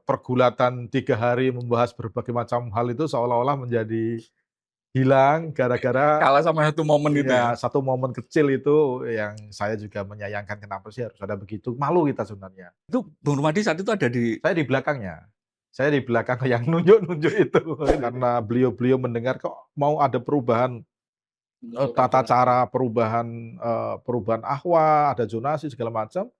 pergulatan 3 hari membahas berbagai macam hal itu seolah-olah menjadi hilang gara-gara Kalah sama satu momen itu ya? ya satu momen kecil itu yang saya juga menyayangkan kenapa sih harus ada begitu, malu kita sebenarnya. Itu Bung Rumadi saat itu ada di Saya di belakangnya, saya di belakang yang nunjuk-nunjuk itu karena beliau-beliau mendengar kok mau ada perubahan, tata cara perubahan ahwa, ada zonasi segala macam,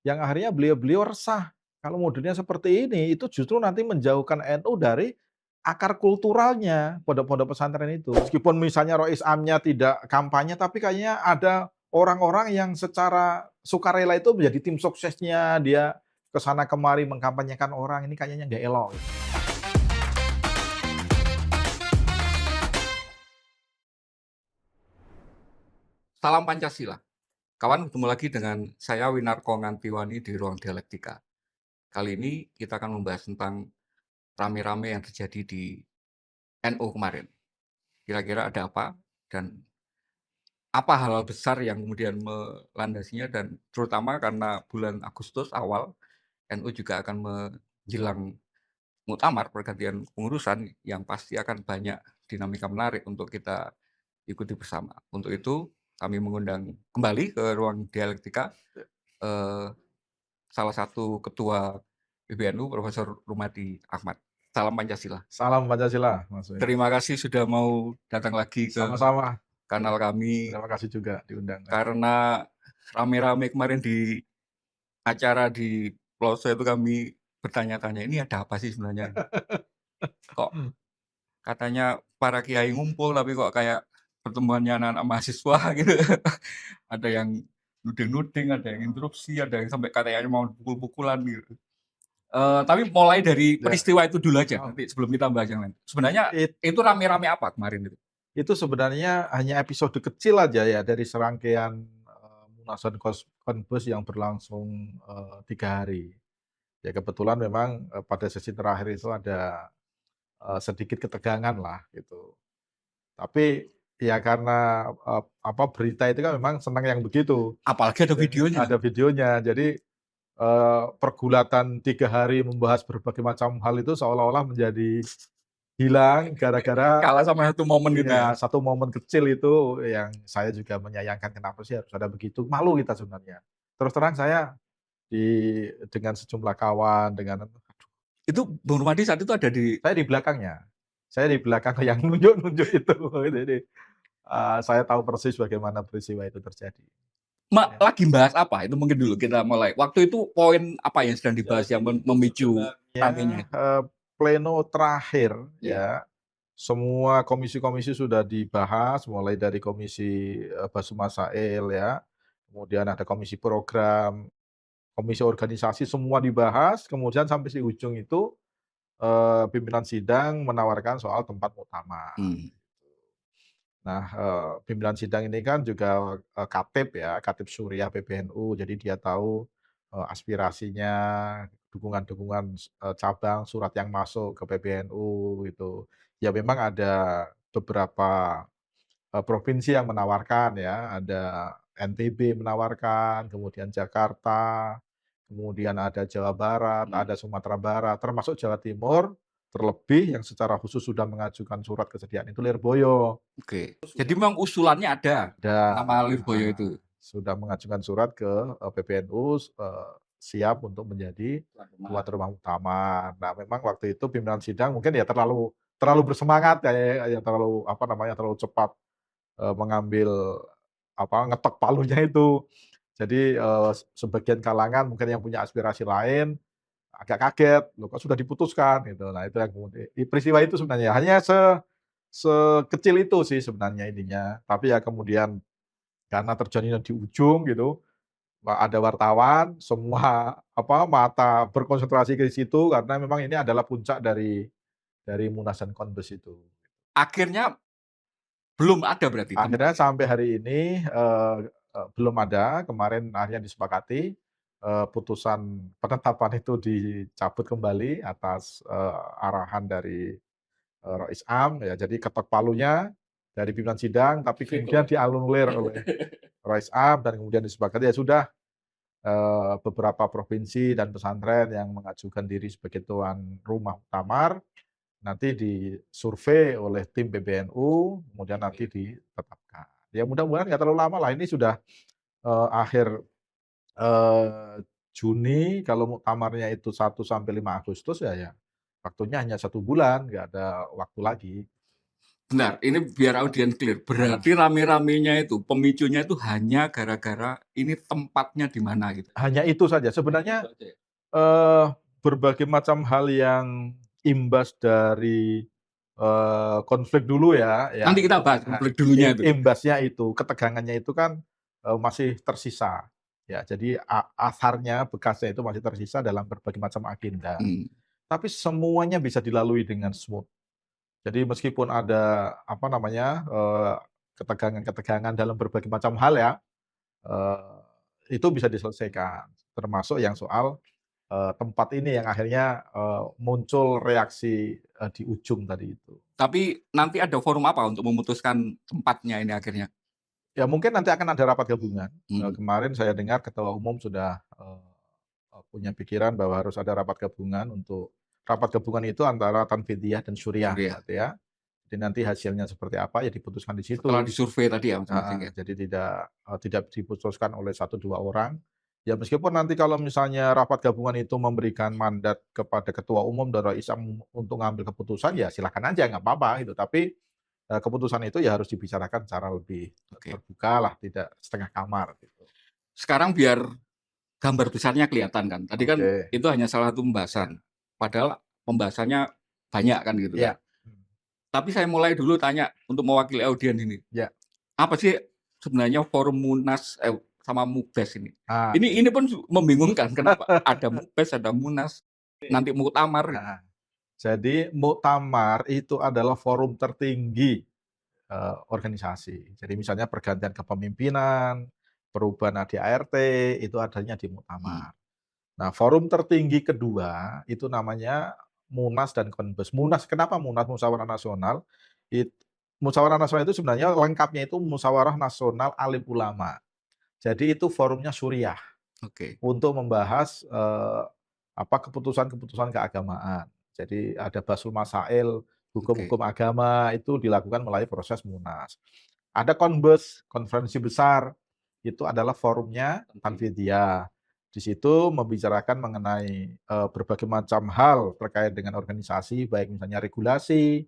yang akhirnya beliau-beliau resah. Kalau modelnya seperti ini, itu justru nanti menjauhkan NU dari akar kulturalnya pondok-pondok pesantren itu. Meskipun misalnya Rois Amnya tidak kampanye, tapi kayaknya ada orang-orang yang secara sukarela itu menjadi tim suksesnya, dia ke sana kemari mengkampanyekan orang, ini kayaknya nggak elok. Salam Pancasila. Kawan, ketemu lagi dengan saya Winarko Ngantiwani di Ruang Dialektika. Kali ini kita akan membahas tentang rame-rame yang terjadi di NU kemarin. Kira-kira ada apa dan apa hal-hal besar yang kemudian melandasinya, dan terutama karena bulan Agustus awal NU juga akan menjelang muktamar pergantian pengurusan yang pasti akan banyak dinamika menarik untuk kita ikuti bersama. Untuk itu kami mengundang kembali ke Ruang Dialektika salah satu ketua PBNU, Profesor Rumadi Ahmad. Salam Pancasila. Salam Pancasila, Mas Win. Terima kasih sudah mau datang lagi ke Sama-sama. kanal kami, Terima kasih juga diundang. karena rame-rame kemarin di acara di Pelosok itu kami bertanya-tanya, ini ada apa sih sebenarnya? Kok katanya para kiai ngumpul tapi kok kayak pertemuannya anak-anak mahasiswa gitu. Ada yang nuding-nuding, ada yang interupsi, ada yang sampai katanya mau pukul-pukulan gitu. Tapi mulai dari Ya. peristiwa itu dulu aja, nanti sebelum kita bahas yang lain. Sebenarnya itu rame-rame apa kemarin itu? Itu sebenarnya hanya episode kecil aja ya dari serangkaian Munasan Konbes yang berlangsung 3 hari. Ya kebetulan memang pada sesi terakhir itu ada sedikit ketegangan lah gitu. Tapi ya karena berita itu kan memang senang yang begitu. Apalagi ada videonya. Ada videonya. Jadi pergulatan 3 hari membahas berbagai macam hal itu seolah-olah menjadi hilang gara-gara Kalah sama satu momen gitu ya? ya satu momen kecil itu yang saya juga menyayangkan kenapa sih harus ada begitu, malu kita sebenarnya. Terus terang saya dengan sejumlah kawan, dengan Itu Bung Rumadi saat itu ada di saya di belakangnya. Saya di belakang yang nunjuk-nunjuk itu. Jadi saya tahu persis bagaimana peristiwa itu terjadi. lagi bahas apa? Itu mungkin dulu kita mulai. Waktu itu poin apa yang sedang dibahas yang memicu ramenya? Pleno terakhir ya, semua komisi-komisi sudah dibahas, mulai dari komisi Basu Masail ya, kemudian ada komisi program, komisi organisasi, semua dibahas, kemudian sampai di ujung itu pimpinan sidang menawarkan soal tempat muktamar. Nah, pimpinan sidang ini kan juga Katib ya, Katib Suriah PBNU, jadi dia tahu aspirasinya, dukungan-dukungan cabang, surat yang masuk ke PBNU gitu. Ya memang ada beberapa provinsi yang menawarkan ya, ada NTB menawarkan, kemudian Jakarta, kemudian ada Jawa Barat, ada Sumatera Barat, termasuk Jawa Timur, terlebih yang secara khusus sudah mengajukan surat kesediaan itu Lirboyo. Oke. Jadi memang usulannya ada nama Lirboyo itu. Sudah mengajukan surat ke PBNU siap untuk menjadi tuan rumah muktamar. Nah, memang waktu itu pimpinan sidang mungkin ya terlalu bersemangat ya terlalu cepat mengambil ngetok palunya itu. Jadi sebagian kalangan mungkin yang punya aspirasi lain agak kaget, "Loh kok sudah diputuskan?" Gitu. Nah, itu yang kemudian peristiwa itu sebenarnya hanya sekecil itu sih sebenarnya intinya. Tapi ya kemudian karena terjadinya di ujung gitu, ada wartawan, semua mata berkonsentrasi ke situ karena memang ini adalah puncak dari Munas dan Konbes itu. Akhirnya belum ada berarti Akhirnya sampai hari ini belum ada, kemarin akhirnya disepakati putusan penetapan itu dicabut kembali atas arahan dari Rois Am ya, jadi ketok palunya dari pimpinan sidang, tapi kemudian dianulir oleh Rois Am dan kemudian disepakati ya sudah beberapa provinsi dan pesantren yang mengajukan diri sebagai tuan rumah muktamar, nanti disurvei oleh tim PBNU, kemudian nanti ditetapkan. Ya mudah-mudahan nggak terlalu lama lah, ini sudah, akhir, Juni, kalau muktamarnya itu 1 sampai 5 Agustus ya waktunya hanya 1 bulan, nggak ada waktu lagi. Bentar, ini biar audiens clear. Berarti rame-ramenya itu, pemicunya itu hanya gara-gara ini tempatnya di mana gitu? Hanya itu saja. Sebenarnya, Itu aja ya? eee, berbagai macam hal yang imbas dari, konflik dulu ya Nanti kita bahas konflik dulunya itu. imbasnya itu, ketegangannya itu kan, masih tersisa. Ya, jadi asarnya, bekasnya itu masih tersisa dalam berbagai macam agenda. Hmm. Tapi semuanya bisa dilalui dengan smooth. Jadi meskipun ada, apa namanya, ketegangan-ketegangan dalam berbagai macam hal ya, itu bisa diselesaikan. Termasuk yang soal, tempat ini yang akhirnya, muncul reaksi, di ujung tadi itu. Tapi nanti ada forum apa untuk memutuskan tempatnya ini akhirnya? Ya mungkin nanti akan ada rapat gabungan. Hmm. Kemarin saya dengar Ketua Umum sudah, punya pikiran bahwa harus ada rapat gabungan rapat gabungan itu antara Tanfidiyah dan Syuriah Surya. gitu ya. Jadi nanti hasilnya seperti apa ya diputuskan di Setelah situ. disurvei tadi ya masing-masing ya? Jadi tidak diputuskan oleh 1, 2 orang. Ya meskipun nanti kalau misalnya rapat gabungan itu memberikan mandat kepada Ketua Umum dan Rais Am untuk ngambil keputusan, ya silakan aja, nggak apa-apa gitu. Tapi, keputusan itu ya harus dibicarakan secara lebih Oke. terbuka lah, tidak setengah kamar gitu. Sekarang biar gambar besarnya kelihatan kan. Tadi kan Oke. itu hanya salah satu pembahasan. Padahal pembahasannya banyak kan gitu kan. Iya. Tapi saya mulai dulu tanya untuk mewakili audiens ini. Ya. Apa sih sebenarnya forum Munas sama Mukbes ini? Ah, Ini pun membingungkan kenapa ada Mukbes, ada Munas, nanti muktamar. nah, jadi muktamar itu adalah forum tertinggi, organisasi. Jadi misalnya pergantian kepemimpinan, perubahan ADART, itu adanya di muktamar. Nah, forum tertinggi kedua itu namanya Munas dan Konbes. Munas, kenapa Munas? Musyawarah Nasional. Musyawarah Nasional itu sebenarnya lengkapnya itu Musyawarah Nasional Alim Ulama. Jadi itu forumnya Suriah Oke. untuk membahas keputusan-keputusan keagamaan. Jadi ada Basul Masail, hukum-hukum agama itu dilakukan melalui proses Munas. Ada Konbes, konferensi besar, itu adalah forumnya Tanfidiyah. Di situ membicarakan mengenai, berbagai macam hal terkait dengan organisasi, baik misalnya regulasi,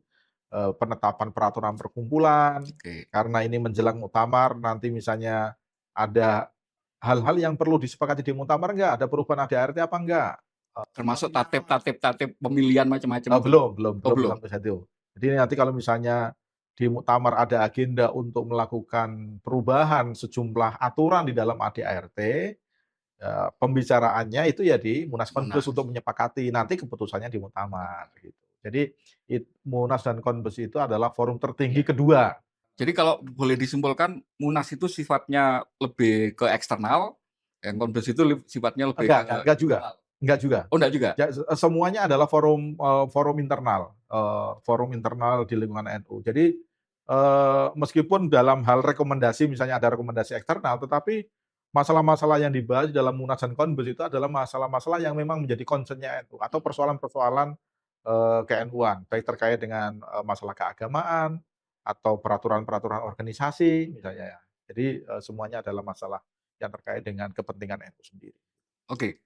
penetapan peraturan perkumpulan, Oke. karena ini menjelang muktamar, nanti misalnya ada hal-hal yang perlu disepakati di muktamar enggak? Ada perubahan ADART apa enggak? Termasuk tatip pemilihan macam-macam itu? Belum belum? sampai situ. Jadi nanti kalau misalnya di muktamar ada agenda untuk melakukan perubahan sejumlah aturan di dalam ADART, pembicaraannya itu ya di Munas Konbes untuk menyepakati, nanti keputusannya di muktamar gitu. Jadi Munas dan Konbes itu adalah forum tertinggi kedua. Jadi kalau boleh disimpulkan, Munas itu sifatnya lebih ke eksternal, yang Konbes itu sifatnya lebih ke Enggak juga. Enggak juga. Oh, enggak juga? Ya, semuanya adalah forum internal, forum internal di lingkungan NU. Jadi, meskipun dalam hal rekomendasi misalnya ada rekomendasi eksternal, tetapi masalah-masalah yang dibahas dalam Munas dan Konbes itu adalah masalah-masalah yang memang menjadi concern-nya NU atau persoalan-persoalan, ke-NU-an, baik terkait dengan, masalah keagamaan atau peraturan-peraturan organisasi misalnya ya. Jadi, semuanya adalah masalah yang terkait dengan kepentingan NU sendiri. Oke.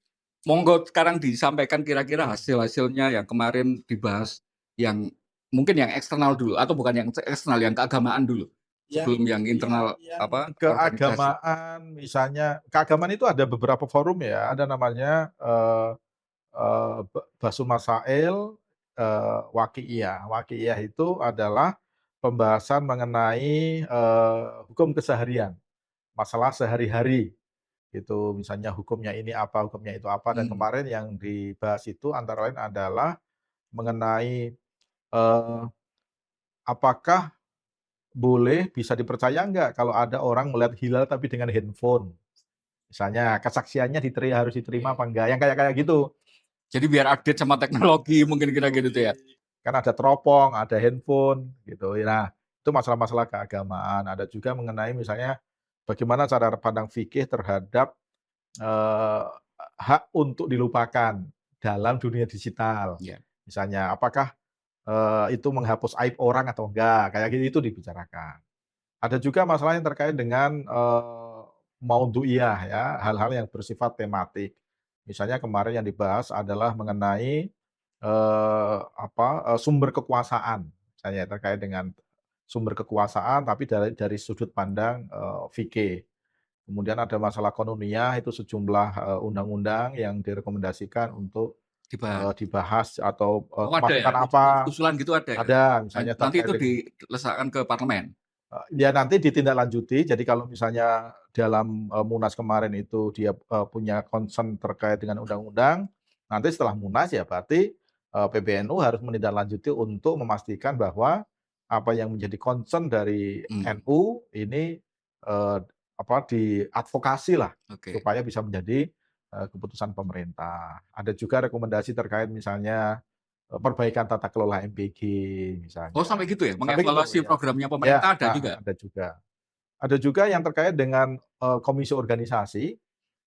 Monggo sekarang disampaikan kira-kira hasil-hasilnya yang kemarin dibahas, yang mungkin yang eksternal dulu atau bukan yang eksternal, yang keagamaan dulu, sebelum yang internal organisasi. Keagamaan misalnya, keagamaan itu ada beberapa forum ya, ada namanya, Basul Masail, Waqi'iyah. Waqi'iyah itu adalah pembahasan mengenai, hukum keseharian, masalah sehari-hari gitu. Misalnya hukumnya ini apa, hukumnya itu apa, dan kemarin yang dibahas itu antara lain adalah mengenai, apakah boleh, bisa dipercaya nggak kalau ada orang melihat hilal tapi dengan handphone? Misalnya kesaksiannya harus diterima apa enggak, yang kayak gitu. Jadi biar update sama teknologi mungkin kira-kira gitu ya? Kan ada teropong, ada handphone gitu. Nah, itu masalah-masalah keagamaan. Ada juga mengenai misalnya bagaimana cara pandang fikih terhadap, eee, hak untuk dilupakan dalam dunia digital. Iya. Misalnya apakah, itu menghapus aib orang atau enggak, kayak gitu itu dibicarakan. Ada juga masalah yang terkait dengan, maudhu'iyah ya, hal-hal yang bersifat tematik. Misalnya kemarin yang dibahas adalah mengenai, sumber kekuasaan, misalnya terkait dengan sumber kekuasaan tapi dari sudut pandang, fikih. Kemudian ada masalah qanuniyah, itu sejumlah, undang-undang yang direkomendasikan untuk, Dibahas. dibahas atau, Oh, ada ya? masukan apa, Usulan gitu ada ya? ada misalnya Nanti terkait itu dengan dilesakkan ke parlemen? Ya nanti ditindaklanjuti. Jadi kalau misalnya dalam, Munas kemarin itu dia, punya concern terkait dengan undang-undang, nanti setelah Munas ya berarti, PBNU harus menindaklanjuti untuk memastikan bahwa apa yang menjadi concern dari Mmm, NU ini, eee, diadvokasilah oke. supaya bisa menjadi, keputusan pemerintah. Ada juga rekomendasi terkait misalnya, perbaikan tata kelola MPG Oh, misalnya. sampai gitu ya? Sampai gitu, Mengevaluasi ya. programnya Ya, pemerintah ada juga? ada juga. Ada juga yang terkait dengan, komisi organisasi,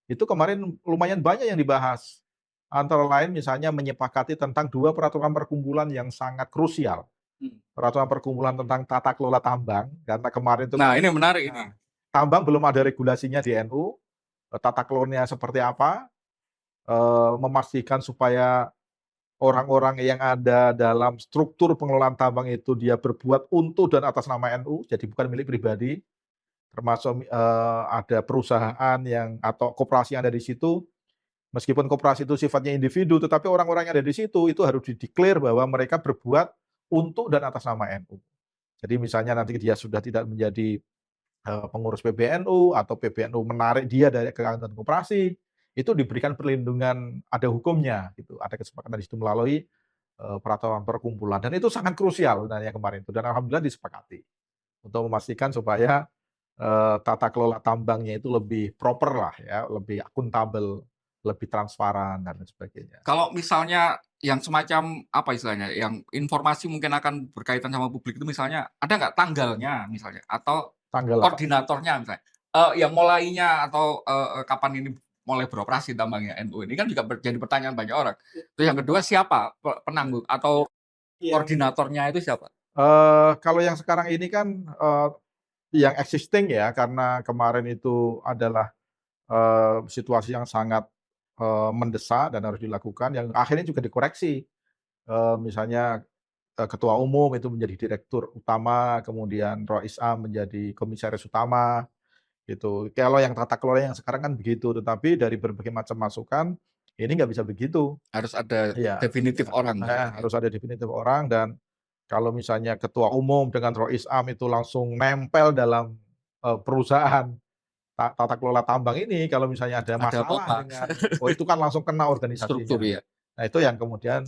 itu kemarin lumayan banyak yang dibahas. Antara lain misalnya menyepakati tentang 2 peraturan perkumpulan yang sangat krusial. Mmm. Peraturan perkumpulan tentang tata kelola tambang, karena kemarin itu Nah, kan ini menarik ini. tambang belum ada regulasinya di NU, tata kelolanya seperti apa, memastikan supaya orang-orang yang ada dalam struktur pengelolaan tambang itu dia berbuat untuk dan atas nama NU, jadi bukan milik pribadi. Termasuk, ada perusahaan yang atau koperasi yang ada di situ, meskipun koperasi itu sifatnya individu, tetapi orang-orang yang ada di situ, itu harus di-declare bahwa mereka berbuat untuk dan atas nama NU. Jadi misalnya nanti dia sudah tidak menjadi, pengurus PBNU atau PBNU menarik dia dari keanggotaan koperasi, itu diberikan perlindungan, ada hukumnya gitu, ada kesepakatan di situ melalui, peraturan perkumpulan dan itu sangat krusial sebenarnya kemarin itu dan alhamdulillah disepakati, untuk memastikan supaya tata kelola tambangnya itu lebih proper lah ya, lebih akuntabel, lebih transparan dan lain sebagainya. Kalau misalnya yang semacam, apa istilahnya, yang informasi mungkin akan berkaitan sama publik itu misalnya, ada nggak tanggalnya misalnya? Atau Tanggal apa? koordinatornya misalnya? Yang mulainya atau, kapan ini mulai beroperasi tambangnya NU ini kan juga jadi pertanyaan banyak orang. Terus yang kedua siapa penanggung atau koordinatornya itu siapa? Kalau yang sekarang ini kan, yang existing ya, karena kemarin itu adalah, situasi yang sangat, mendesak dan harus dilakukan, yang akhirnya juga dikoreksi. Misalnya, ketua umum itu menjadi direktur utama, kemudian Rois Am menjadi komisaris utama. Gitu. Kalau yang tata kelola yang sekarang kan begitu, tetapi dari berbagai macam masukan, ini nggak bisa begitu. Harus ada Iya, definitif orang misalnya ya? harus ada definitif orang dan kalau misalnya ketua umum dengan Rois Am itu langsung nempel dalam, perusahaan tata kelola tambang ini, kalau misalnya ada Ada masalah apa-apa, dengan itu kan langsung kena struktur organisasinya. ya? Nah, itu yang kemudian,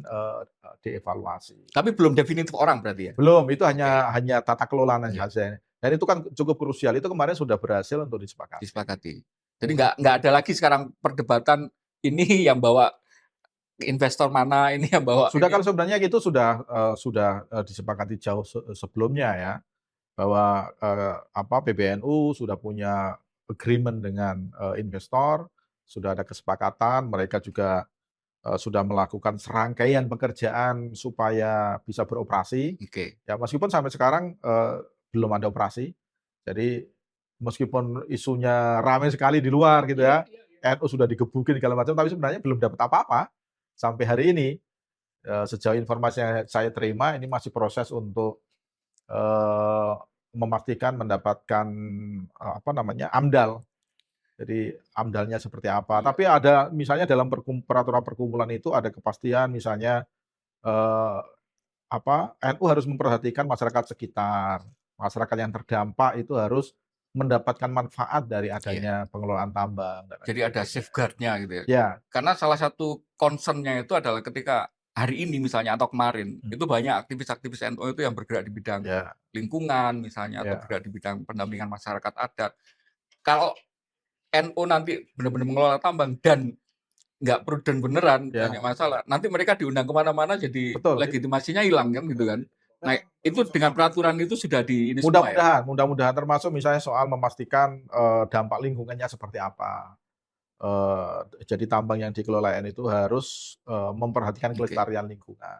dievaluasi. Tapi belum definitif orang berarti ya? Belum, itu Oke, hanya tata kelola iya, saja. Dan itu kan cukup krusial, itu kemarin sudah berhasil untuk disepakati. disepakati. Jadi Mhm. nggak ada lagi sekarang perdebatan ini yang bawa investor mana, ini yang bawa Sudah, ini. kalau sebenarnya itu sudah, disepakati jauh sebelumnya ya, bahwa, PBNU sudah punya agreement dengan, investor, sudah ada kesepakatan, mereka juga, sudah melakukan serangkaian pekerjaan supaya bisa beroperasi. Oke. Ya meskipun sampai sekarang, belum ada operasi. Jadi meskipun isunya ramai sekali di luar gitu Iya, ya, iya, iya. NU sudah digebukin segala macam, tapi sebenarnya belum dapat apa-apa sampai hari ini. Sejauh informasi yang saya terima ini masih proses untuk, eee, memastikan mendapatkan, AMDAL. Jadi AMDAL-nya seperti apa. Iya. Tapi ada misalnya dalam peraturan perkumpulan itu ada kepastian misalnya, eee, NU harus memperhatikan masyarakat sekitar, masyarakat yang terdampak itu harus mendapatkan manfaat dari Iya. adanya pengelolaan tambang dan lain Jadi ada sebagainya. safeguard-nya gitu ya. Ya, Karena salah satu concern-nya itu adalah ketika hari ini misalnya atau kemarin, mhm, itu banyak aktivis-aktivis NU itu yang bergerak di bidang ya, lingkungan misalnya atau ya, bergerak di bidang pendampingan masyarakat adat. Kalau NU nanti benar-benar mengelola tambang dan nggak prudent beneran, banyak ya, masalah, nanti mereka diundang ke mana-mana jadi betul. legitimasinya hilang kan gitu kan. Nah, itu dengan peraturan itu sudah di ini semua ya? Mudah-mudahan termasuk misalnya soal memastikan, dampak lingkungannya seperti apa. jadi tambang yang dikelola NU itu harus, memperhatikan Oke. kelestarian lingkungan.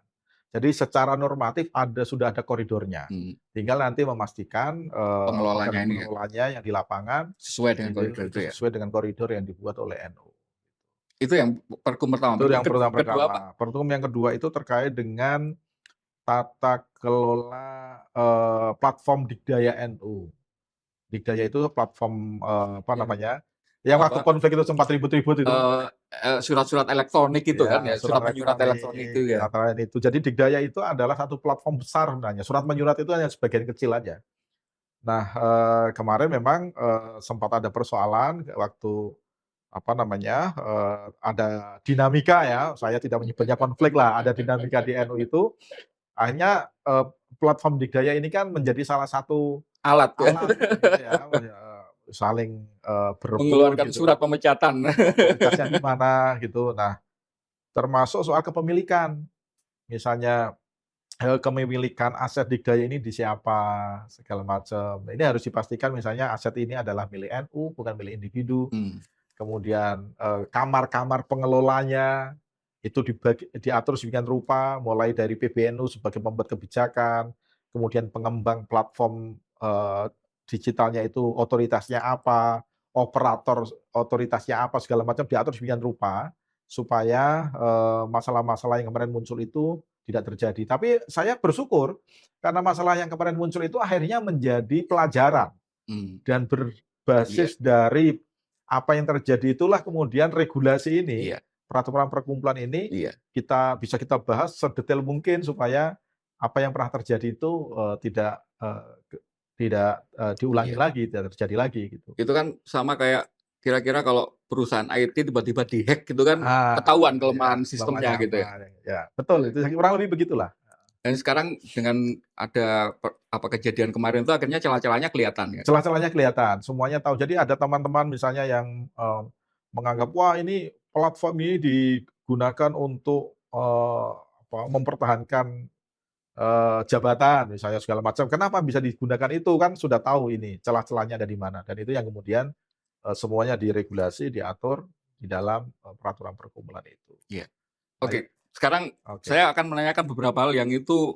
Jadi secara normatif sudah ada koridornya. Hmm. Tinggal nanti memastikan, Pengelolanya organ ini ya, pengelolanya yang di lapangan sesuai dengan koridor itu itu ya. sesuai dengan koridor yang dibuat oleh NU. Itu yang Pergub pertama. Itu yang Kedua apa? pertama. Pertum yang kedua itu terkait dengan tata kelola, platform Digdaya NU. Digdaya itu platform, apa Yang namanya, yang waktu apa? konflik itu sempat ribut-ribut itu. Surat-surat elektronik itu kan Ya, ya, surat surat menyurat elektronik elektronik, itu ya. data itu. Jadi Digdaya itu adalah satu platform besar sebenarnya. Surat menyurat itu hanya sebagian kecil aja. Nah, kemarin memang, sempat ada persoalan waktu, apa namanya, ada dinamika ya, saya tidak menyebutnya konflik lah, ada dinamika di NU itu, akhirnya, platform Digdaya ini kan menjadi salah satu Alat ya. alat gitu ya, saling, berebut Mengeluarkan gitu, surat pemecatan. otoritasnya di mana gitu. Nah, termasuk soal kepemilikan, misalnya, kepemilikan aset Digdaya ini di siapa, segala macam. Ini harus dipastikan misalnya aset ini adalah milik NU, bukan milik individu. Hmm. Kemudian, kamar-kamar pengelolanya itu diatur sedemikian rupa, mulai dari PBNU sebagai pembuat kebijakan, kemudian pengembang platform, digitalnya itu otoritasnya apa, operator otoritasnya apa, segala macam diatur sedemikian rupa, supaya, masalah-masalah yang kemarin muncul itu tidak terjadi. Tapi saya bersyukur karena masalah yang kemarin muncul itu akhirnya menjadi pelajaran Hmm. dan Iya, berbasis dari apa yang terjadi itulah kemudian regulasi ini, iya, peraturan perkumpulan ini iya. bisa kita bahas sedetail mungkin supaya apa yang pernah terjadi itu, diulangi Iya. lagi, tidak terjadi lagi gitu. Itu kan sama kayak kira-kira kalau perusahaan IT tiba-tiba dihack gitu kan Ah, ketahuan ya, kelemahan sistemnya kelemahannya gitu apa, ya. ya betul itu kurang lebih begitulah. Dan sekarang dengan ada kejadian kemarin itu akhirnya celah-celahnya kelihatan ya. Celah-celahnya kelihatan, semuanya tahu. Jadi ada teman-teman misalnya yang, menganggap, "Wah ini platform ini digunakan untuk, apa, mempertahankan, jabatan," misalnya segala macam. Kenapa bisa digunakan itu? Kan sudah tahu ini celah-celahnya ada di mana, dan itu yang kemudian, semuanya diregulasi, diatur di dalam, peraturan perkumpulan itu. Iya. Nah Oke, sekarang oke saya akan menanyakan beberapa hal yang itu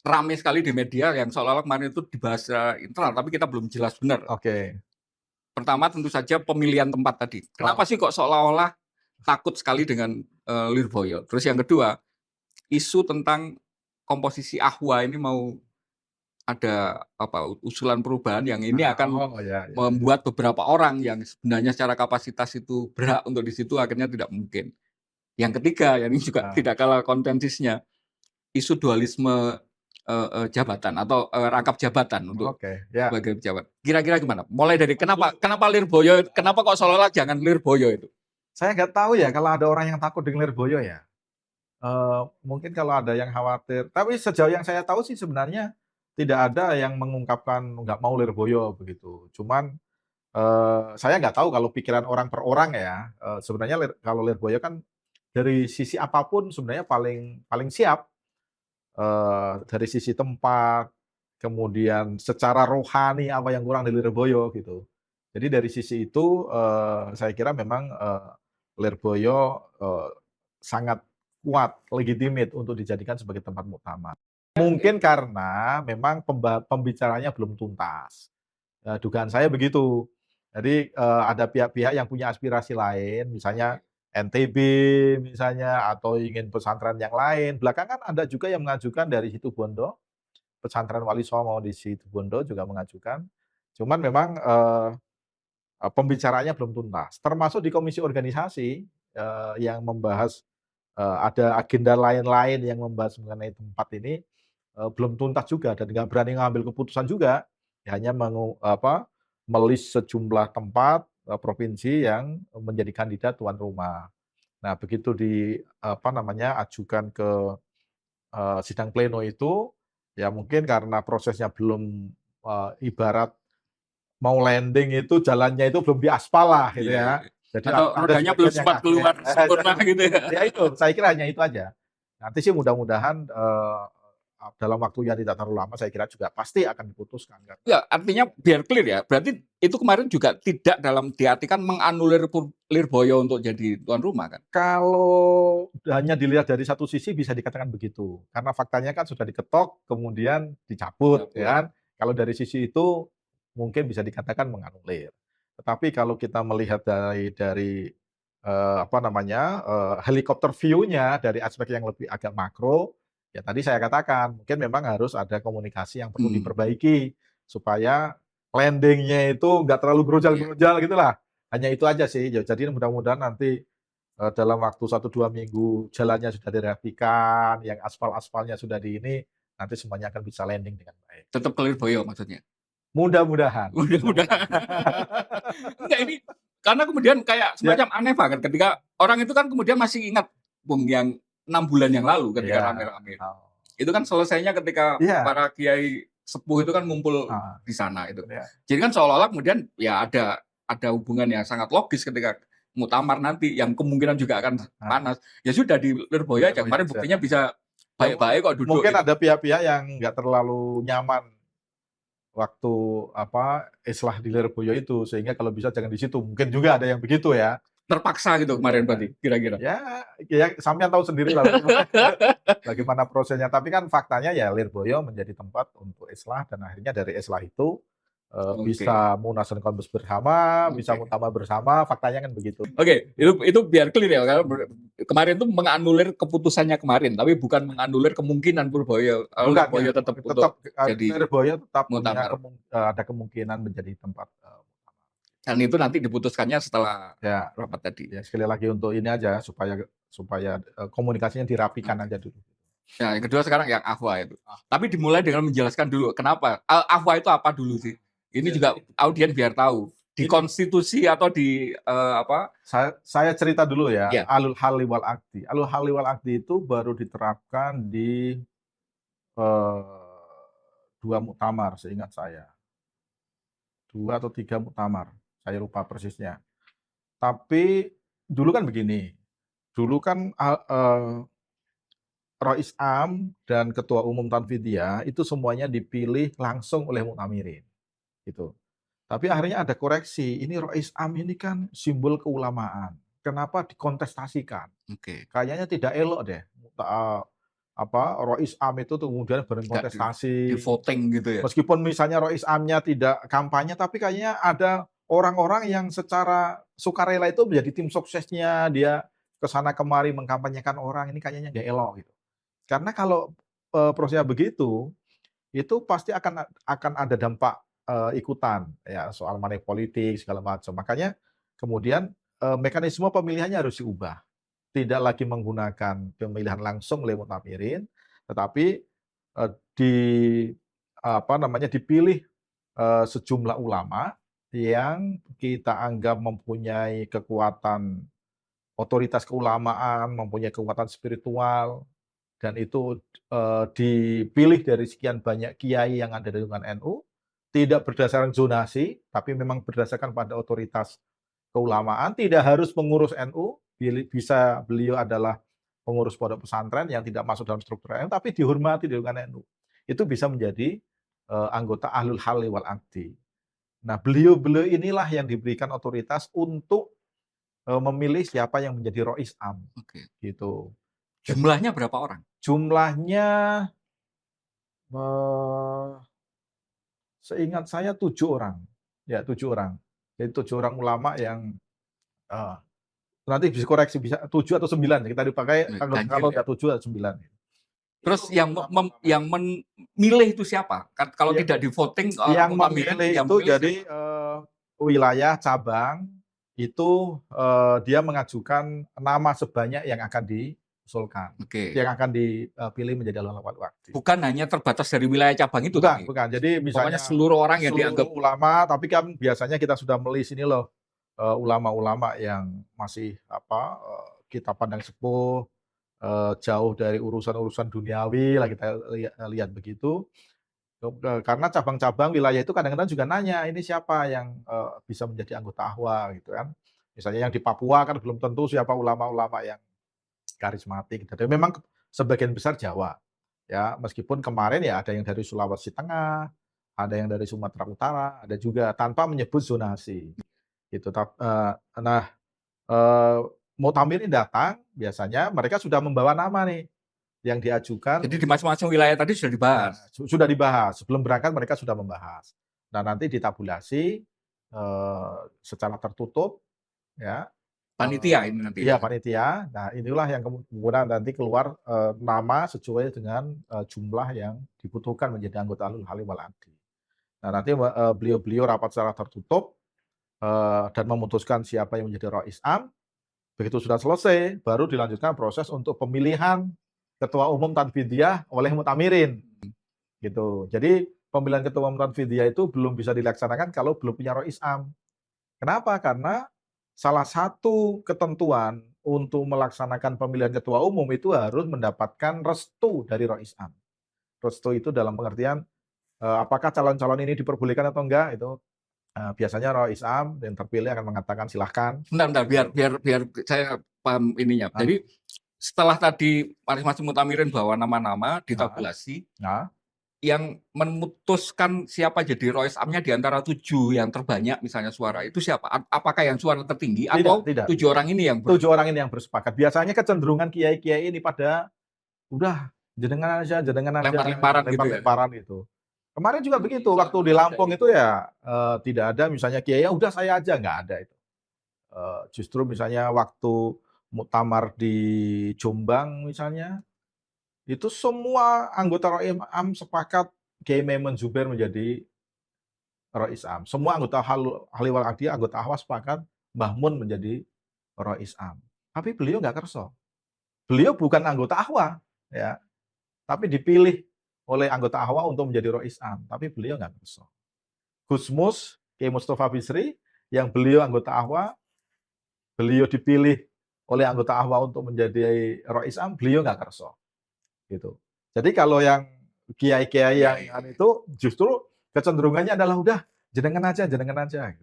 ramai sekali di media yang seolah-olah kemarin itu dibahas secara internal, tapi kita belum jelas benar. oke. Pertama tentu saja pemilihan tempat tadi. Kenapa Oh, sih kok seolah-olah takut sekali dengan Lirboyo? Terus yang kedua, isu tentang komposisi Ahwa ini mau ada usulan perubahan yang ini akan oh, ya ya ya. membuat beberapa orang yang sebenarnya secara kapasitas itu berhak untuk di situ akhirnya tidak mungkin. Yang ketiga, yang ini juga Nah, tidak kalah kontensisnya, isu dualisme jabatan atau rangkap jabatan untuk oke, ya. sebagai pejabat. Kira-kira gimana? Mulai dari kenapa Lirboyo, kenapa kok seolah-olah jangan Lirboyo itu? Saya nggak tahu ya kalau ada orang yang takut dengan Lirboyo ya. Mungkin kalau ada yang khawatir, tapi sejauh yang saya tahu sih sebenarnya tidak ada yang mengungkapkan nggak mau Lirboyo begitu. Cuman, saya nggak tahu kalau pikiran orang per orang ya, sebenarnya kalau Lirboyo kan dari sisi apapun sebenarnya paling paling siap, dari sisi tempat, kemudian secara rohani apa yang kurang dari Lirboyo gitu. Jadi dari sisi itu, saya kira memang, Lirboyo, sangat kuat, legitimate untuk dijadikan sebagai tempat muktamar. Mungkin karena memang pembicaranya belum tuntas, dugaan saya begitu. Jadi, ada pihak-pihak yang punya aspirasi lain, misalnya NTB misalnya, atau ingin pesantren yang lain. Belakangan ada juga yang mengajukan dari Situbondo, pesantren Wali Songo di Situbondo juga mengajukan. Cuman memang, pembicaraannya belum tuntas, termasuk di komisi organisasi, yang membahas, ada agenda lain-lain yang membahas mengenai tempat ini, belum tuntas juga dan nggak berani ngambil keputusan juga. Ya hanya me-list sejumlah tempat, provinsi yang menjadi kandidat tuan rumah. Nah, begitu apa namanya, ajukan ke, sidang pleno itu, ya mungkin karena prosesnya belum, ibarat mau landing itu jalannya itu belum diaspal lah gitu Iya, ya. iya. Jadi Atau ada rodanya belum sebagian yang sempat kaget. keluar sempurna gitu ya. Ya itu, saya kira hanya itu aja. Nanti sih mudah-mudahan, dalam waktu yang tidak terlalu lama saya kira juga pasti akan diputuskan karena Ya, artinya biar clear ya, berarti itu kemarin juga tidak dalam diartikan menganulir Lirboyo untuk jadi tuan rumah kan? kalau hanya dilihat dari satu sisi bisa dikatakan begitu, karena faktanya kan sudah diketok kemudian dicabut Dicabut. ya kan. Kalau dari sisi itu mungkin bisa dikatakan menganulir. Tetapi kalau kita melihat dari apa namanya, helikopter view-nya dari aspek yang lebih agak makro, ya tadi saya katakan mungkin memang harus ada komunikasi yang perlu Mhm, diperbaiki supaya landing-nya itu nggak terlalu iya. berugal-berugal gitulah. Hanya itu aja sih. Ya jadi mudah-mudahan nanti dalam waktu 1-2 minggu jalannya sudah dirapikan, yang aspal-aspalnya sudah di ini, nanti semuanya akan bisa landing dengan baik. Tetap ke Lirboyo maksudnya? Mudah-mudahan Mudah-mudahan. mudah-mudahan. Enggak ini, karena kemudian kayak Ya, semacam aneh banget ketika orang itu kan kemudian masih ingat, Bung, yang 6 bulan yang lalu ketika iya, rame-rame. oh, Itu kan selesainya ketika iya, para kiai sepuh itu kan ngumpul heeh, di sana itu. iya, Jadi kan seolah-olah kemudian ya ada hubungan yang sangat logis ketika muktamar nanti yang kemungkinan juga akan heeh, panas. Ya sudah di Lirboyo aja, Lirboyo kemarin aja. buktinya bisa Ya baik-baik kok duduk mungkin gitu. ada pihak-pihak yang nggak terlalu nyaman waktu, apa, islah di Lirboyo itu, sehingga kalau bisa jangan di situ, mungkin juga ada yang begitu ya. Terpaksa gitu kemarin berarti kira-kira. Ya ya sampean tahu sendirilah bagaimana prosesnya, tapi kan faktanya ya Lirboyo menjadi tempat untuk islah dan akhirnya dari islah itu, Oke, bisa munas dan konbes bersama, bisa oke. muktamar bersama, faktanya kan begitu. Oke, itu biar clear ya, karena kemarin itu menganulir keputusannya kemarin, tapi bukan menganulir kemungkinan Bukan ya, Lirboyo tetap tetap, untuk jadi Lirboyo tetap punya muktamar. ada kemungkinan menjadi tempat, Dan itu nanti diputuskannya setelah ya rapat tadi. ya sekali lagi untuk ini aja supaya supaya, komunikasinya dirapikan Oke. aja dulu. Nah, yang kedua sekarang yang Ahwa itu. Tapi dimulai dengan menjelaskan dulu kenapa Ahwa itu apa dulu sih? Ini Ya juga jadi audien biar tahu di ini konstitusi atau di apa? saya cerita dulu ya, Ya, Alul Halli wal Aqdi. Alul Halli wal Aqdi itu baru diterapkan di, eee, 2 muktamar seingat saya, 2 atau 3 muktamar, saya lupa persisnya. Tapi dulu kan begini, dulu kan Rais Am dan Ketua Umum Tanfidiyah itu semuanya dipilih langsung oleh muktamirin, gitu. Tapi akhirnya ada koreksi, ini Rais Am ini kan simbol keulamaan, kenapa dikontestasikan? oke. Kayaknya tidak elok deh, apa, Rais Am itu tuh kemudian Enggak berkontestasi, di voting gitu ya. meskipun misalnya Rais Amnya tidak kampanye, tapi kayaknya ada orang-orang yang secara sukarela itu menjadi tim suksesnya, dia ke sana kemari mengkampanyekan orang, ini kayaknya nggak elok gitu. Karena kalau, prosesnya begitu, itu pasti akan ada dampak, ikutan ya soal money politik segala macam. Makanya kemudian, mekanisme pemilihannya harus diubah. Tidak lagi menggunakan pemilihan langsung oleh muktamirin, tetapi, di apa namanya, dipilih, sejumlah ulama yang kita anggap mempunyai kekuatan otoritas keulamaan, mempunyai kekuatan spiritual, dan itu, dipilih dari sekian banyak kiai yang ada di lingkungan NU, tidak berdasarkan zonasi, tapi memang berdasarkan pada otoritas keulamaan, tidak harus mengurus NU, bisa beliau adalah pengurus pondok pesantren yang tidak masuk dalam struktur NU, tapi dihormati di lingkungan NU. Itu bisa menjadi, anggota Ahlul Halli wal Aqdi. Nah, beliau-beliau inilah yang diberikan otoritas untuk, memilih siapa yang menjadi Rois Am, Oke. gitu. Jumlahnya berapa orang? Jumlahnya, eee, seingat saya 7 orang, ya 7 orang. Jadi 7 orang ulama yang, eee, nanti bisa koreksi bisa 7 atau 9 kita dipakai kalau Ganjil kalau ya. nggak 7 atau 9. Itu Terus yang ulama-ulama yang memilih itu siapa? Kan kalau ya tidak di-voting yang muktamirin, memilih yang itu memilih jadi, siapa? wilayah cabang itu, dia mengajukan nama sebanyak yang akan diusulkan, Oke. yang akan dipilih menjadi Ahlul Halal wal Aqdi. Bukan hanya terbatas dari wilayah cabang itu Bukan tapi bukan. Jadi pokoknya misalnya seluruh orang yang seluruh dianggap ulama, tapi kan biasanya kita sudah melis ini loh, ulama-ulama yang masih apa, kita pandang sepuh, jauh dari urusan-urusan duniawi lah kita lihat begitu. Karena cabang-cabang wilayah itu kadang-kadang juga nanya, ini siapa yang, bisa menjadi anggota AHWA gitu kan. Misalnya yang di Papua kan belum tentu siapa ulama-ulama yang karismatik gitu. Dan memang sebagian besar Jawa. ya meskipun kemarin ya ada yang dari Sulawesi Tengah, ada yang dari Sumatera Utara, ada juga tanpa menyebut zonasi, gitu. Nah, eee, Muktamar ini datang, biasanya mereka sudah membawa nama nih, yang diajukan Jadi di untuk masing-masing wilayah tadi sudah ya, dibahas. sudah dibahas, sebelum berangkat mereka sudah membahas. Nah, nanti ditabulasi, secara tertutup ya, Panitia ini nanti iya ya. panitia. Nah, inilah yang kemudian nanti keluar, nama sesuai dengan, jumlah yang dibutuhkan menjadi anggota Ahlul Halli wal Aqdi. Nah, nanti, beliau-beliau rapat secara tertutup, dan memutuskan siapa yang menjadi Rois Am. Begitu sudah selesai, baru dilanjutkan proses untuk pemilihan ketua umum Tanfidiyah oleh Mu'tamirin, gitu. Jadi, pemilihan ketua umum Tanfidiyah itu belum bisa dilaksanakan kalau belum punya Rois Am. Kenapa? Karena salah satu ketentuan untuk melaksanakan pemilihan ketua umum itu harus mendapatkan restu dari Rois Am. Restu itu dalam pengertian, apakah calon-calon ini diperbolehkan atau enggak, itu, biasanya Rois Am yang terpilih akan mengatakan silahkan, Bentar, biar gitu. biar biar saya paham ininya. Ah, Jadi setelah tadi masing-masing mutamirin bawa nama-nama heeh, ditabulasi, nah, yang memutuskan siapa jadi Rois Am-nya di antara 7 yang terbanyak misalnya suara itu siapa? Apakah yang suara tertinggi tidak atau tidak 7 tidak. orang ini yang 7 orang ini yang bersepakat. Biasanya kecenderungan kiai-kiai ini pada, "Udah, jenengan aja," lempar-lemparan gitu ya? lempar-lemparan itu. Kemarin juga begitu, waktu di Lampung itu ya, tidak ada misalnya kiai, "Ya udah saya aja," nggak ada itu. Justru misalnya waktu muktamar di Jombang misalnya, itu semua anggota Rois Am sepakat Kiai Maimun Zubair menjadi Rois Am. Semua anggota Ahli wal Aqdi, anggota Ahwas sepakat Mbah Mun menjadi Rois Am. Tapi beliau nggak kerso. Beliau bukan anggota Ahwa, ya, tapi dipilih oleh anggota Ahwa untuk menjadi Rois Am, tapi beliau nggak kerso. Gusmus, Kiai Mustafa Bisri, yang beliau anggota Ahwa, beliau dipilih oleh anggota Ahwa untuk menjadi Rois Am, beliau nggak kerso, gitu. Jadi kalau yang kiai-kiai Iya, yang iya, iya. itu justru kecenderungannya adalah udah jenengan aja, gitu.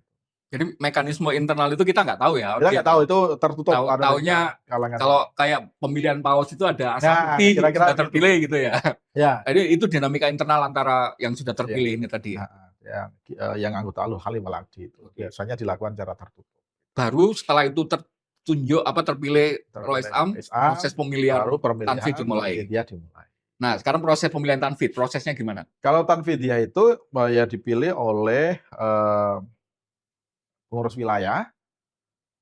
Jadi mekanisme internal itu kita nggak tahu ya. Kita nggak tahu itu tertutup ada dari Taunya kalangan ini. kalau kayak pemilihan paus itu ada Nah, Asnafuddin kira-kira sudah gitu. terpilih gitu ya. Ya, Jadi itu dinamika internal antara yang sudah iya, terpilih ini tadi ya. heeh, yang anggota Ahlul Halli wal Aqdi itu Oke. biasanya dilakukan secara tertutup. Baru setelah itu tertunjuk apa terpilih Rois Terpilih Am, Rois Am, proses pemilian baru Tanfid pemilihan dimulai. Tanfidiyah dimulai. Nah, sekarang proses pemilihan Tanfid, prosesnya gimana? Kalau Tanfidiyah itu, ya dipilih oleh, pengurus wilayah,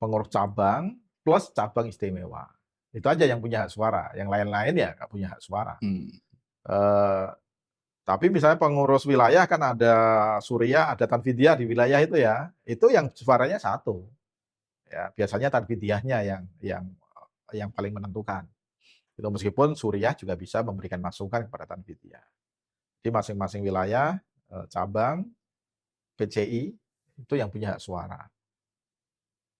pengurus cabang, plus cabang istimewa. Itu aja yang punya hak suara, yang lain-lain ya nggak punya hak suara. Hmm. Eee, tapi misalnya pengurus wilayah kan ada Suriah, ada Tanfidiyah di wilayah itu ya, itu yang suaranya satu, ya biasanya Tanfidiyahnya yang paling menentukan. Itu meskipun Suriah juga bisa memberikan masukan kepada Tanfidiyah. Di masing-masing wilayah, cabang, PCI, itu yang punya hak suara,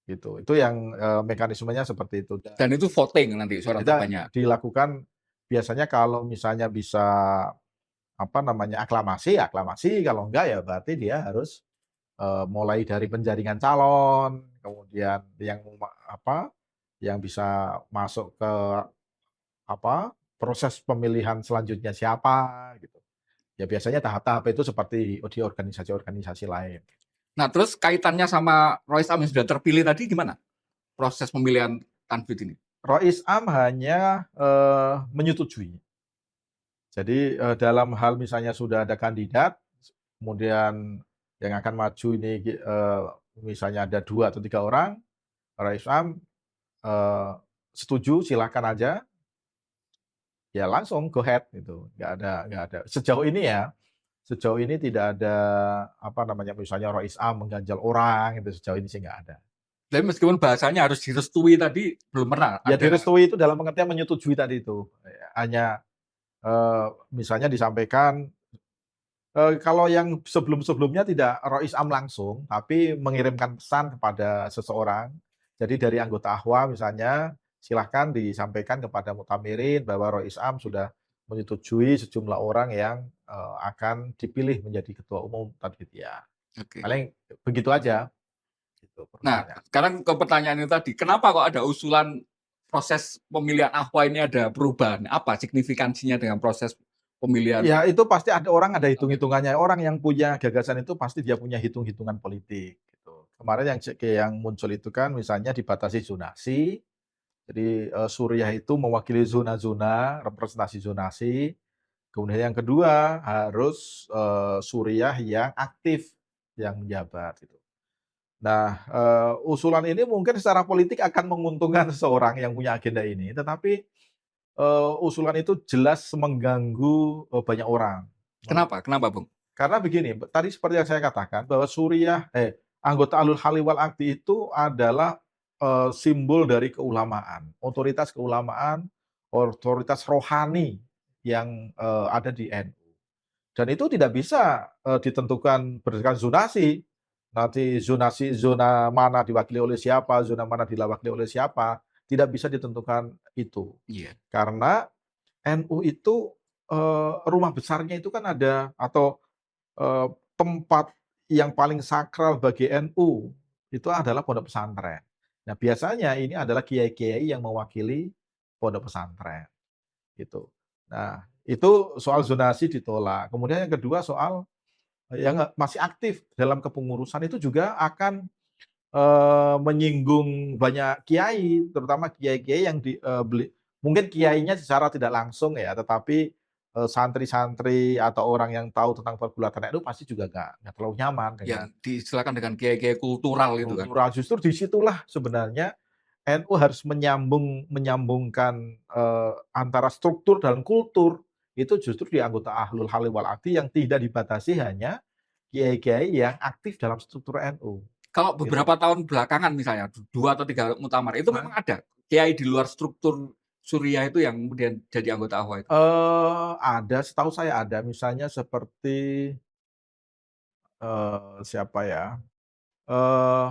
gitu. Itu yang, mekanismenya seperti itu. Dan itu voting nanti suara Kita terbanyak. dilakukan biasanya kalau misalnya bisa, apa namanya, aklamasi, aklamasi, kalau enggak ya berarti dia harus, mulai dari penjaringan calon, kemudian yang bisa masuk ke, proses pemilihan selanjutnya siapa, gitu. Ya biasanya tahap-tahap itu seperti di organisasi-organisasi lain. Nah, terus kaitannya sama Rois Am yang sudah terpilih tadi gimana? Proses pemilihan Tanfid ini. Rois Am hanya, menyetujui. Jadi, dalam hal misalnya sudah ada kandidat, kemudian yang akan maju ini, misalnya ada 2 atau 3 orang, Rois Am, setuju silahkan aja, ya langsung go ahead gitu, nggak ada sejauh ini tidak ada, apa namanya, misalnya Rois Am mengganjal orang, itu sejauh ini sih nggak ada. Tapi meskipun bahasanya harus direstui tadi belum pernah Ya ada. direstui itu dalam pengertian menyetujui tadi itu, hanya, misalnya disampaikan, kalau yang sebelum-sebelumnya tidak Rois Am langsung, tapi mengirimkan pesan kepada seseorang. Jadi dari anggota Ahwa misalnya, silahkan disampaikan kepada Mu'tamirin bahwa Rois Am sudah menyetujui sejumlah orang yang, akan dipilih menjadi ketua umum Tanfidiyah. Oke. Paling begitu aja, gitu Nah, prosesnya. sekarang ke pertanyaan itu tadi, kenapa kok ada usulan proses pemilihan Ahwa ini ada perubahan? Apa signifikansinya dengan proses pemilihan. Ya itu pasti ada orang ada Oke. hitung-hitungannya. Orang yang punya gagasan itu pasti dia punya hitung-hitungan politik, gitu. Kemarin yang muncul itu kan misalnya dibatasi zonasi, jadi, Suriah itu mewakili zona-zona, representasi zonasi. Kemudian yang kedua harus, Suriah yang aktif, yang menjabat, gitu. Nah, usulan ini mungkin secara politik akan menguntungkan seseorang yang punya agenda ini, tetapi, usulan itu jelas mengganggu, banyak orang. Kenapa? Kenapa, Bung? Karena begini, tadi seperti yang saya katakan bahwa anggota Ahlul Halli wal Aqdi itu adalah, simbol dari keulamaan, otoritas rohani yang, ada di NU. Dan itu tidak bisa, ditentukan berdasarkan zonasi. Nanti zona mana diwakili oleh siapa, zona mana diwakili oleh siapa, tidak bisa ditentukan itu. Iya. Karena NU itu, rumah besarnya itu kan ada atau tempat yang paling sakral bagi NU, itu adalah pondok pesantren. Nah, biasanya ini adalah kiai-kiai yang mewakili pondok pesantren, gitu. Nah, itu soal zonasi ditolak. Kemudian yang kedua soal yang masih aktif dalam kepengurusan itu juga akan, menyinggung banyak kiai, terutama kiai-kiai yang mungkin kiainya secara tidak langsung ya, tetapi, santri-santri atau orang yang tahu tentang pergulatan NU pasti juga nggak terlalu nyaman dengan Yang diistilahkan dengan kiai-kiai kultural itu kan? kultural. Justru di situlah sebenarnya NU harus menyambungkan, antara struktur dan kultur. Itu justru di anggota Ahlul Halli wal Aqdi yang tidak dibatasi hanya kiai-kiai yang aktif dalam struktur NU, Kalau gitu. beberapa tahun belakangan misalnya, 2 atau 3 muktamar, itu memang Nah, ada kiai di luar struktur Suriah itu yang kemudian jadi anggota AHWA itu? ada, setahu saya ada, misalnya seperti, siapa ya, eee,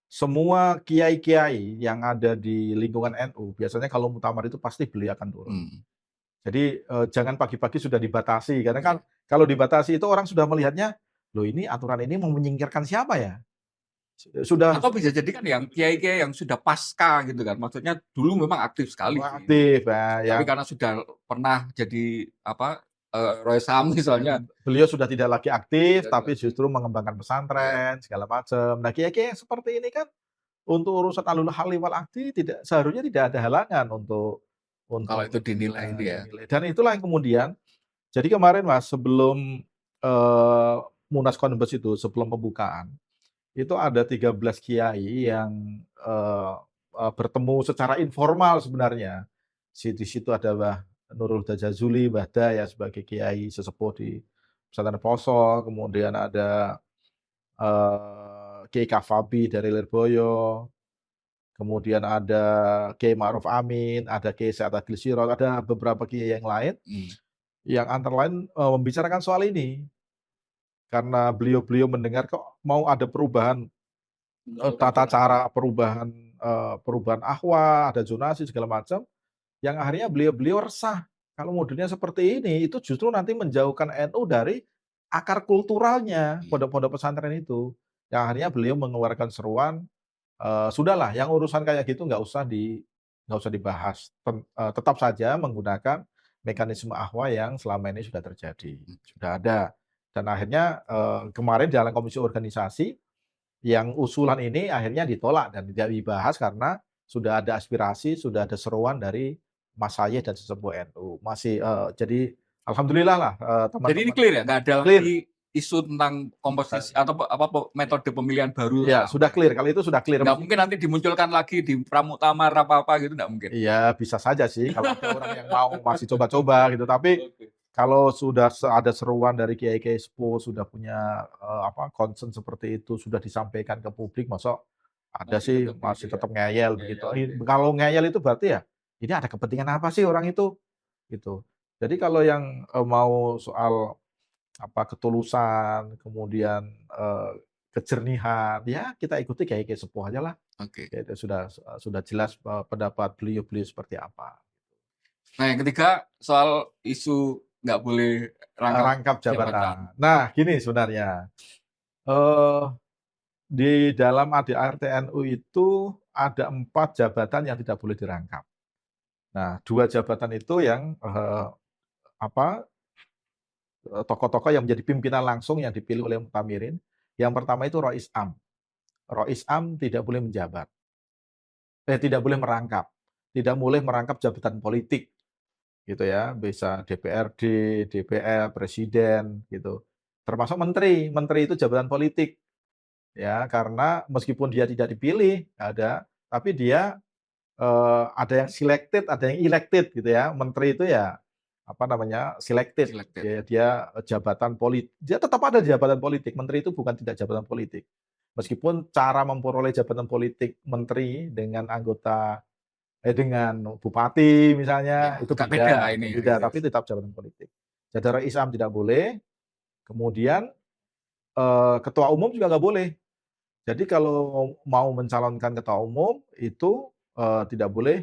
semua kiai-kiai yang ada di lingkungan NU, biasanya kalau muktamar itu pasti beliau akan turun. Mmm, Jadi, jangan pagi-pagi sudah dibatasi, karena kan iya. kalau dibatasi itu orang sudah melihatnya, "Loh ini aturan ini mau menyingkirkan siapa ya?" Sudah Atau bisa jadi kan yang kiai-kiai yang sudah pasca gitu kan, maksudnya dulu memang aktif sekali sih, aktif ya, tapi yang karena sudah pernah jadi apa, Roisam misalnya, beliau sudah tidak lagi aktif, sudah tapi dilatih. justru mengembangkan Iya, pesantren, segala macam. Nah, kiai-kiai yang seperti ini kan untuk urusan Ahlul Halli wal Aqdi seharusnya tidak ada halangan kalau untuk itu dinilai ini ya. dinilai. Dan itulah yang kemudian jadi kemarin Mas, sebelum, Munas Konbes itu, sebelum pembukaan, itu ada 13 kiai yang, eee eee, bertemu secara informal sebenarnya. Di situ ada Nurul Huda Jazuli, Mbah Da ya sebagai kiai sesepuh di Pesantren Poso, kemudian ada, Kiai Kafabi dari Lirboyo, kemudian ada Kiai Ma'ruf Amin, ada Kiai Said Agil Sirot, ada beberapa kiai yang lain, Mmm, yang antara lain, membicarakan soal ini. Karena beliau-beliau mendengar kok mau ada perubahan, mengusulkan tata zonasi. cara perubahan ahwa, ada zonasi segala macam, yang akhirnya beliau-beliau resah. Kalau modelnya seperti ini, itu justru nanti menjauhkan NU dari akar kulturalnya Iya, pondok-pondok pesantren itu. Yang akhirnya beliau mengeluarkan seruan, "Sudahlah yang urusan kayak gitu nggak usah dibahas. Tetap saja menggunakan mekanisme ahwa yang selama ini sudah terjadi, mmm. sudah ada." Dan akhirnya, kemarin dalam komisi organisasi, yang usulan ini akhirnya ditolak dan tidak dibahas karena sudah ada aspirasi, sudah ada seruan dari Mas Haye dan sesepuh NU. Jadi alhamdulillah-lah, Jadi ini teman-teman clear ya, nggak ada clear, lagi isu tentang komposisi atau metode pemilihan baru ya lah apa sudah ya. clear, kalau itu sudah clear. Nggak mungkin nanti dimunculkan lagi di pramuktamar apa-apa gitu, nggak mungkin? Iya, bisa saja sih kalau ada orang yang mau masih coba-coba gitu, tapi Oke. kalau sudah ada seruan dari kiai-kiai sepuh, sudah punya, concern seperti itu, sudah disampaikan ke publik, masa ada Masih sih tetap di itu masih ya, tetap ngeyel begitu. ngeyel gitu ya. Kalau ngeyel itu berarti ya, ini ada kepentingan apa sih orang itu, gitu. Jadi kalau yang, mau soal ketulusan, kemudian, kejernihan, ya kita ikuti kiai-kiai sepuh ajalah. Oke. Ya itu sudah jelas, pendapat beliau-beliau seperti apa. Nah, yang ketiga soal isu nggak boleh rangkap Rangkap jabatan. jabatan. Nah, gini sebenarnya, eee, di dalam ADART NU itu ada 4 jabatan yang tidak boleh dirangkap. Nah, 2 jabatan itu yang, apa, tokoh-tokoh yang menjadi pimpinan langsung yang dipilih oleh Muktamirin. Yang pertama itu Rois Am. Rois Am tidak boleh menjabat, tidak boleh merangkap, tidak boleh merangkap jabatan politik, gitu ya. Bisa DPRD, DPR, presiden, gitu. Termasuk menteri. Menteri itu jabatan politik, ya. Karena meskipun dia tidak dipilih, tapi dia ada yang selected, ada yang elected, gitu ya. Menteri itu ya apa namanya selected, Selected. dia jabatan politik, dia tetap ada jabatan politik. Menteri itu bukan tidak jabatan politik. Meskipun cara memperoleh jabatan politik menteri dengan dengan bupati misalnya Ya, itu agak beda beda, ini ya, beda, gitu. tapi tetap jabatan politik. Jadi Rais Am tidak boleh, kemudian ketua umum juga nggak boleh. Jadi kalau mau mencalonkan ketua umum itu tidak boleh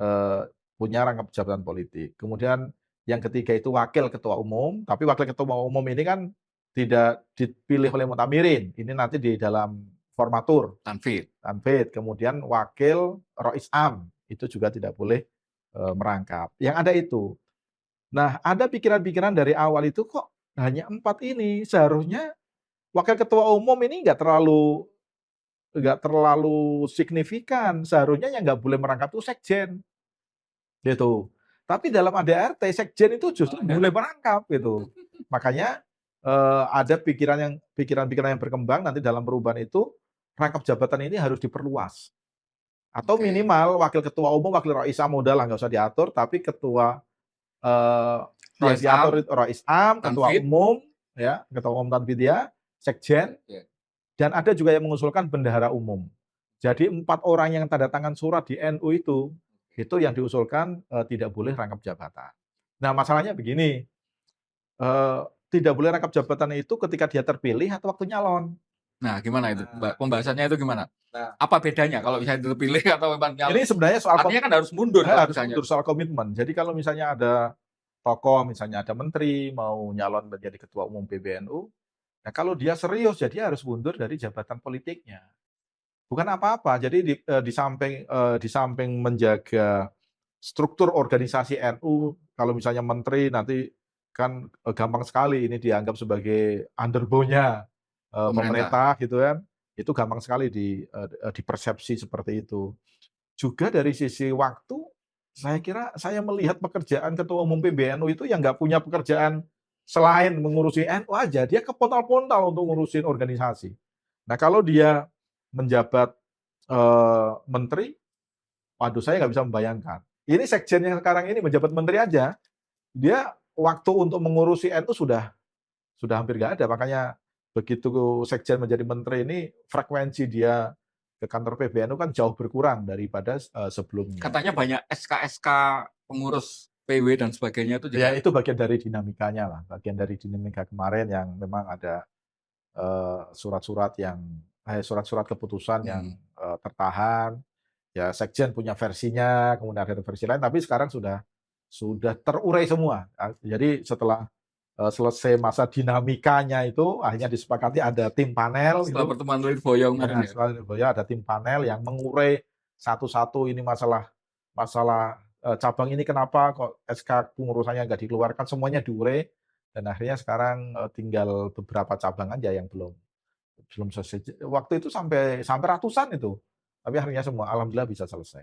eh, punya rangkap jabatan politik. Kemudian yang ketiga itu wakil ketua umum, tapi wakil ketua umum ini kan tidak dipilih oleh Muktamirin. Ini nanti di dalam formatur, Tanfid. Tanfid. Kemudian wakil Rois Am itu juga tidak boleh merangkap. Yang ada itu. Nah, ada pikiran-pikiran dari awal itu kok hanya 4 ini. Seharusnya wakil ketua umum ini nggak terlalu signifikan. Seharusnya yang nggak boleh merangkap itu sekjen, gitu. Tapi dalam ADART sekjen itu justru boleh merangkap, gitu. Makanya ada pikiran-pikiran yang berkembang nanti dalam perubahan itu rangkap jabatan ini harus diperluas. Atau Oke. minimal wakil ketua umum, wakil Rois Am udah lah nggak usah diatur, tapi ketua yang Rois diatur Am, itu Rois Am, ketua Tanfid. umum, ya, ketua umum Tanfid ya, sekjen, Ya. dan ada juga yang mengusulkan bendahara umum. Jadi 4 orang yang tanda tangan surat di NU itu yang diusulkan tidak boleh rangkap jabatan. Nah, masalahnya begini, eh, tidak boleh rangkap jabatan itu ketika dia terpilih atau waktu nyalon. Nah, gimana itu? Nah, Pembahasannya itu gimana? nah, Apa bedanya kalau misalnya terpilih atau memang ini nyalon? sebenarnya soal Artinya kan harus mundur kalau harus misalnya. mundur soal komitmen. Jadi kalau misalnya ada tokoh, misalnya ada menteri mau nyalon menjadi ketua umum PBNU, nah kalau dia serius, jadi harus mundur dari jabatan politiknya. Bukan apa-apa. Jadi di samping menjaga struktur organisasi NU, kalau misalnya menteri nanti kan gampang sekali ini dianggap sebagai underbow-nya Pemerintah. pemerintah gitu kan. Itu gampang sekali dipersepsi seperti itu. Juga dari sisi waktu, saya kira saya melihat pekerjaan ketua umum PBNU itu yang nggak punya pekerjaan selain mengurusi NU aja, dia kepontal-pontal untuk ngurusin organisasi. Nah, kalau dia menjabat menteri, waduh saya nggak bisa membayangkan. Ini sekjen yang sekarang ini menjabat menteri aja, dia waktu untuk mengurusi NU sudah hampir nggak ada. Makanya begitu sekjen menjadi menteri ini, frekuensi dia ke kantor PBNU kan jauh berkurang daripada sebelumnya. Katanya banyak SK-SK pengurus PW dan sebagainya itu Ya juga. itu bagian dari dinamikanya lah, bagian dari dinamika kemarin yang memang ada surat-surat keputusan yang tertahan. Ya sekjen punya versinya, kemudian ada versi lain, tapi sekarang sudah terurai semua. Jadi setelah selesai masa dinamikanya itu akhirnya disepakati ada tim panel Setelah itu. pertemuan Lirboyo kemarin Ya, ya. setelah Lirboyo ada tim panel yang mengurai satu-satu ini masalah masalah cabang ini kenapa kok SK pengurusannya nggak dikeluarkan, semuanya diurai dan akhirnya sekarang tinggal beberapa cabang aja yang belum belum selesai. Waktu itu sampai sampai ratusan itu, tapi akhirnya semua alhamdulillah bisa selesai.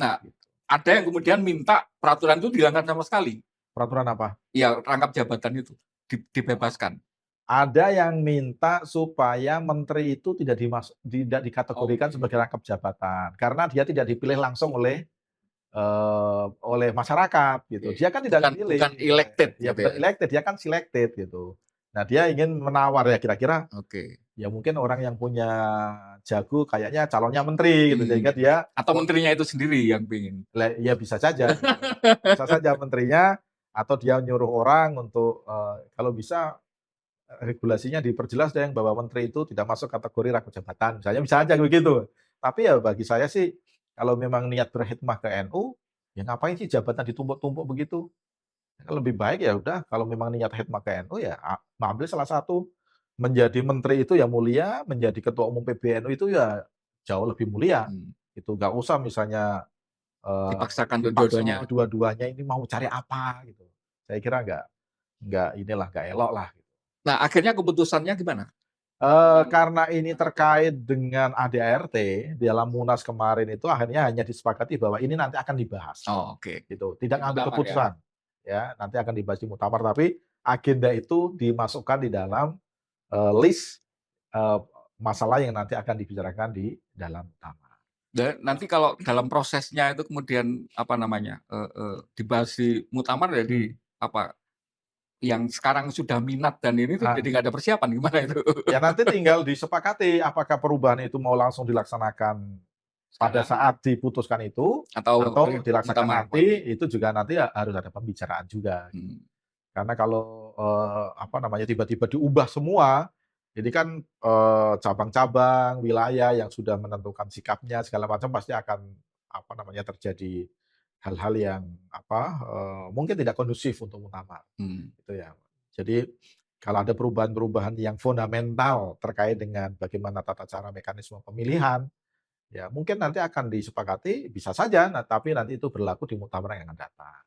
Nah, Gitu. ada yang kemudian minta peraturan itu dihilangkan sama sekali. Peraturan apa? Ya, rangkap jabatan itu dibebaskan. Ada yang minta supaya menteri itu tidak dikategorikan Oke. sebagai rangkap jabatan karena dia tidak dipilih langsung oleh masyarakat gitu. Oke. Dia kan tidak Bukan dipilih, elected ya gitu bukan ya. elected, dia kan selected gitu. Nah, dia ingin menawar ya kira-kira Oke. ya mungkin orang yang punya jago kayaknya calonnya menteri gitu sehingga dia Atau menterinya itu sendiri yang pingin. ya bisa saja gitu. Bisa saja menterinya atau dia nyuruh orang untuk kalau bisa regulasinya diperjelas deh bahwa menteri itu tidak masuk kategori rangkap jabatan, misalnya bisa aja begitu. Tapi ya bagi saya sih kalau memang niat berkhidmah ke NU, ya ngapain sih jabatan ditumpuk-tumpuk begitu? Lebih baik ya udah kalau memang niat khidmah ke NU ya ambil salah satu. Menjadi menteri itu ya mulia, menjadi ketua umum PBNU itu ya jauh lebih mulia. Itu nggak usah misalnya Dipaksakan untuk dipaksa dua-duanya. dua-duanya ini mau cari apa gitu. Saya kira nggak. nggak elok lah. Nah, akhirnya keputusannya gimana? Karena ini terkait dengan ADART, dalam Munas kemarin itu akhirnya hanya disepakati bahwa ini nanti akan dibahas, Oh, oke. gitu. Di Tidak ngambil muktamar ya? keputusan, ya, nanti akan dibahas di muktamar, tapi agenda itu dimasukkan di dalam, list, eee, masalah yang nanti akan dibicarakan di dalam muktamar. Dan nanti kalau dalam prosesnya itu kemudian, apa namanya, dibahas di muktamar jadi, Hmm. apa, yang sekarang sudah minat dan ini tuh jadi Ah, nggak ada persiapan, gimana itu? ya nanti tinggal disepakati apakah perubahan itu mau langsung dilaksanakan pada Sekarang saat diputuskan itu, atau atau dilaksanakan muktamar? nanti, itu juga nanti harus ada pembicaraan juga. Hmm. Karena kalau, apa namanya, tiba-tiba diubah semua, ini kan, cabang-cabang, wilayah yang sudah menentukan sikapnya segala macam pasti akan, apa namanya, terjadi hal-hal yang, apa, mungkin tidak kondusif untuk muktamar, Hmm. gitu ya. Jadi, kalau ada perubahan-perubahan yang fundamental terkait dengan bagaimana tata cara mekanisme pemilihan, ya mungkin nanti akan disepakati, bisa saja, nah tapi nanti itu berlaku di muktamar yang akan datang.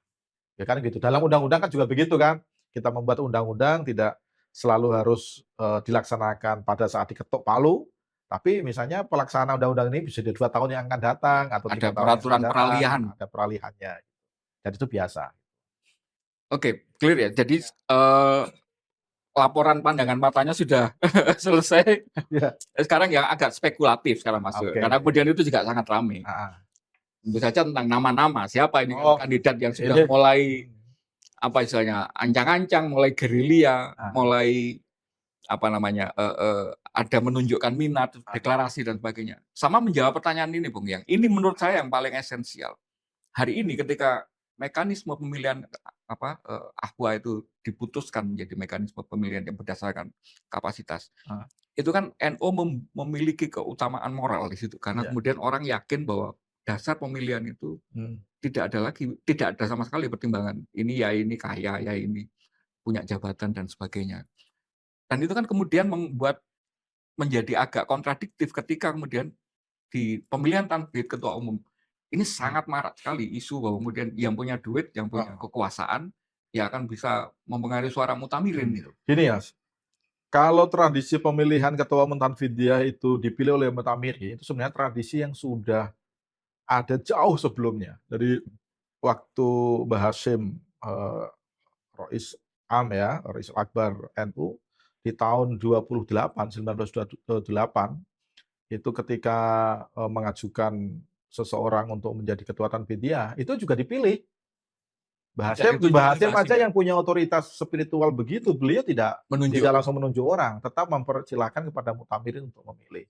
Ya kan gitu. Dalam undang-undang kan juga begitu kan. Kita membuat undang-undang tidak selalu harus, dilaksanakan pada saat diketuk palu, tapi misalnya pelaksanaan undang-undang ini bisa di 2 tahun yang akan datang Ya, atau ada 3 tahun yang akan peraturan datang, peralihan. ada peralihannya, dan itu biasa. Oke, clear ya. Jadi, laporan pandangan matanya sudah selesai. Iya, Sekarang yang agak spekulatif sekarang masuk, oke, karena oke. kemudian itu juga sangat ramai. Heeh. Tentu saja tentang nama-nama, siapa ini Oh, kandidat yang sudah ini mulai, mhm, apa istilahnya, ancang-ancang, mulai gerilya, heeh, mulai, apa namanya, ada menunjukkan minat, heeh, deklarasi dan sebagainya. Sama menjawab pertanyaan ini Bung Yang, ini menurut saya yang paling esensial. Hari ini ketika mekanisme pemilihan, apa, Ahwa itu diputuskan menjadi mekanisme pemilihan yang berdasarkan kapasitas, heeh, itu kan NU memiliki keutamaan moral di situ, karena iya, kemudian orang yakin bahwa dasar pemilihan itu mhm, tidak ada sama sekali pertimbangan, ini ya ini kaya, ya ini punya jabatan dan sebagainya. Dan itu kan kemudian membuat menjadi agak kontradiktif ketika kemudian di pemilihan tanfid ketua umum, ini mhm, sangat marak sekali isu bahwa kemudian yang punya duit, yang punya heeh, kekuasaan, ya akan bisa mempengaruhi suara mutamirin gitu. gini ya, kalau tradisi pemilihan ketua umum Tanfidiyah itu dipilih oleh Mutamiri, itu sebenarnya tradisi yang sudah ada jauh sebelumnya. Dari waktu Mbah Hasyim, Rais Am ya, Rais Akbar NU, di tahun 28, 1928, itu ketika, mengajukan seseorang untuk menjadi ketua Tanfidiyah, itu juga dipilih. Tidak Mbah Hasyim ditunjuk-tunjuk aja ya, yang punya otoritas spiritual begitu, beliau tidak menunjuk. langsung menunjuk orang, tetap mempersilahkan kepada Mu'tamirin untuk memilih.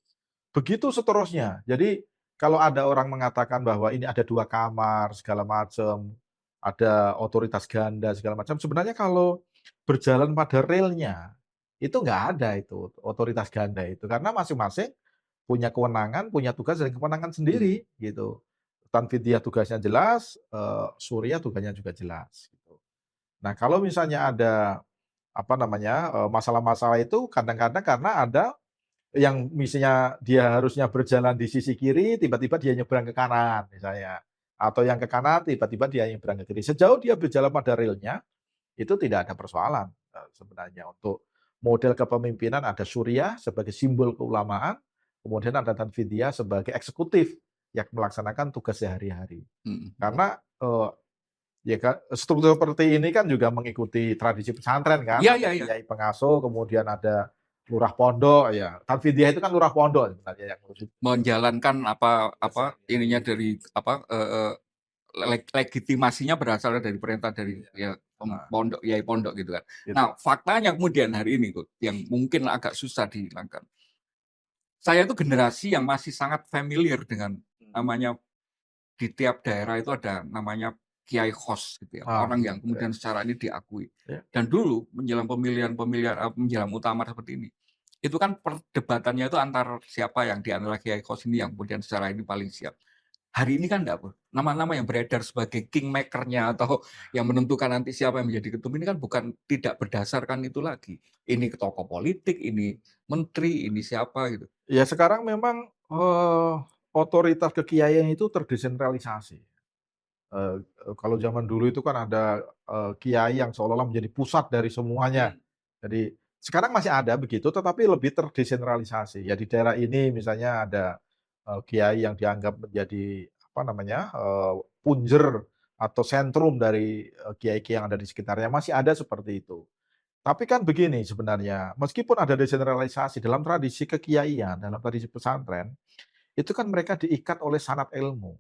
Begitu seterusnya. Jadi kalau ada orang mengatakan bahwa ini ada 2 kamar segala macam, ada otoritas ganda segala macam, sebenarnya kalau berjalan pada realnya, itu nggak ada itu otoritas ganda itu. Karena masing-masing punya kewenangan, punya tugas dan kewenangan Mmm, sendiri gitu. Tanfidiyah tugasnya jelas, Syuriah tugasnya juga jelas gitu. Nah kalau misalnya ada, apa namanya, masalah-masalah itu kadang-kadang karena ada yang misinya dia harusnya berjalan di sisi kiri, tiba-tiba dia nyebrang ke kanan misalnya, atau yang ke kanan tiba-tiba dia nyebrang ke kiri. Sejauh dia berjalan pada realnya, itu tidak ada persoalan, sebenarnya. Untuk model kepemimpinan ada Suriah sebagai simbol keulamaan, kemudian ada Tanfidiyah sebagai eksekutif yang melaksanakan tugas sehari-hari. mhm mhm. Karena, ya kan, struktur seperti ini kan juga mengikuti tradisi pesantren kan, Iya ada iya iya, kiai pengasuh, kemudian ada lurah pondok, ya. Tanfidiyah itu kan lurah pondok sebenarnya yang ngurusin menjalankan tugas apa, ininya sehari-hari. dari apa, legitimasinya berasal dari perintah dari Iya, ya heeh, pondok, yai pondok gitu kan. Nah, gitu. faktanya kemudian hari ini tuh yang mungkin agak susah dihilangkan. Saya itu generasi yang masih sangat familiar dengan Mhm. namanya di tiap daerah itu ada namanya kiai khos gitu ya, Ah, orang yang iya, kemudian secara ini diakui. iya, Dan dulu menjelang pemilihan-pemilihan menjelang muktamar seperti ini, itu kan perdebatannya itu antar siapa yang di antara kiai khos ini yang kemudian secara ini paling siap. Hari ini kan enggak, Bro. Nama-nama yang beredar sebagai kingmaker-nya atau yang menentukan nanti siapa yang menjadi ketum ini kan bukan tidak berdasarkan itu lagi. Ini tokoh politik, ini menteri, ini siapa gitu. ya sekarang memang, otoritas kekiaian itu terdesentralisasi. Eee kalau zaman dulu itu kan ada, kiai yang seolah-olah menjadi pusat dari semuanya. Hmm, Jadi sekarang masih ada begitu, tetapi lebih terdesentralisasi. Ya di daerah ini misalnya ada, kiai yang dianggap menjadi apa namanya, punjer atau sentrum dari, kiai-kiai yang ada di sekitarnya, masih ada seperti itu. Tapi kan begini sebenarnya, meskipun ada desentralisasi dalam tradisi kekiaian, dalam tradisi pesantren, itu kan mereka diikat oleh sanad ilmu.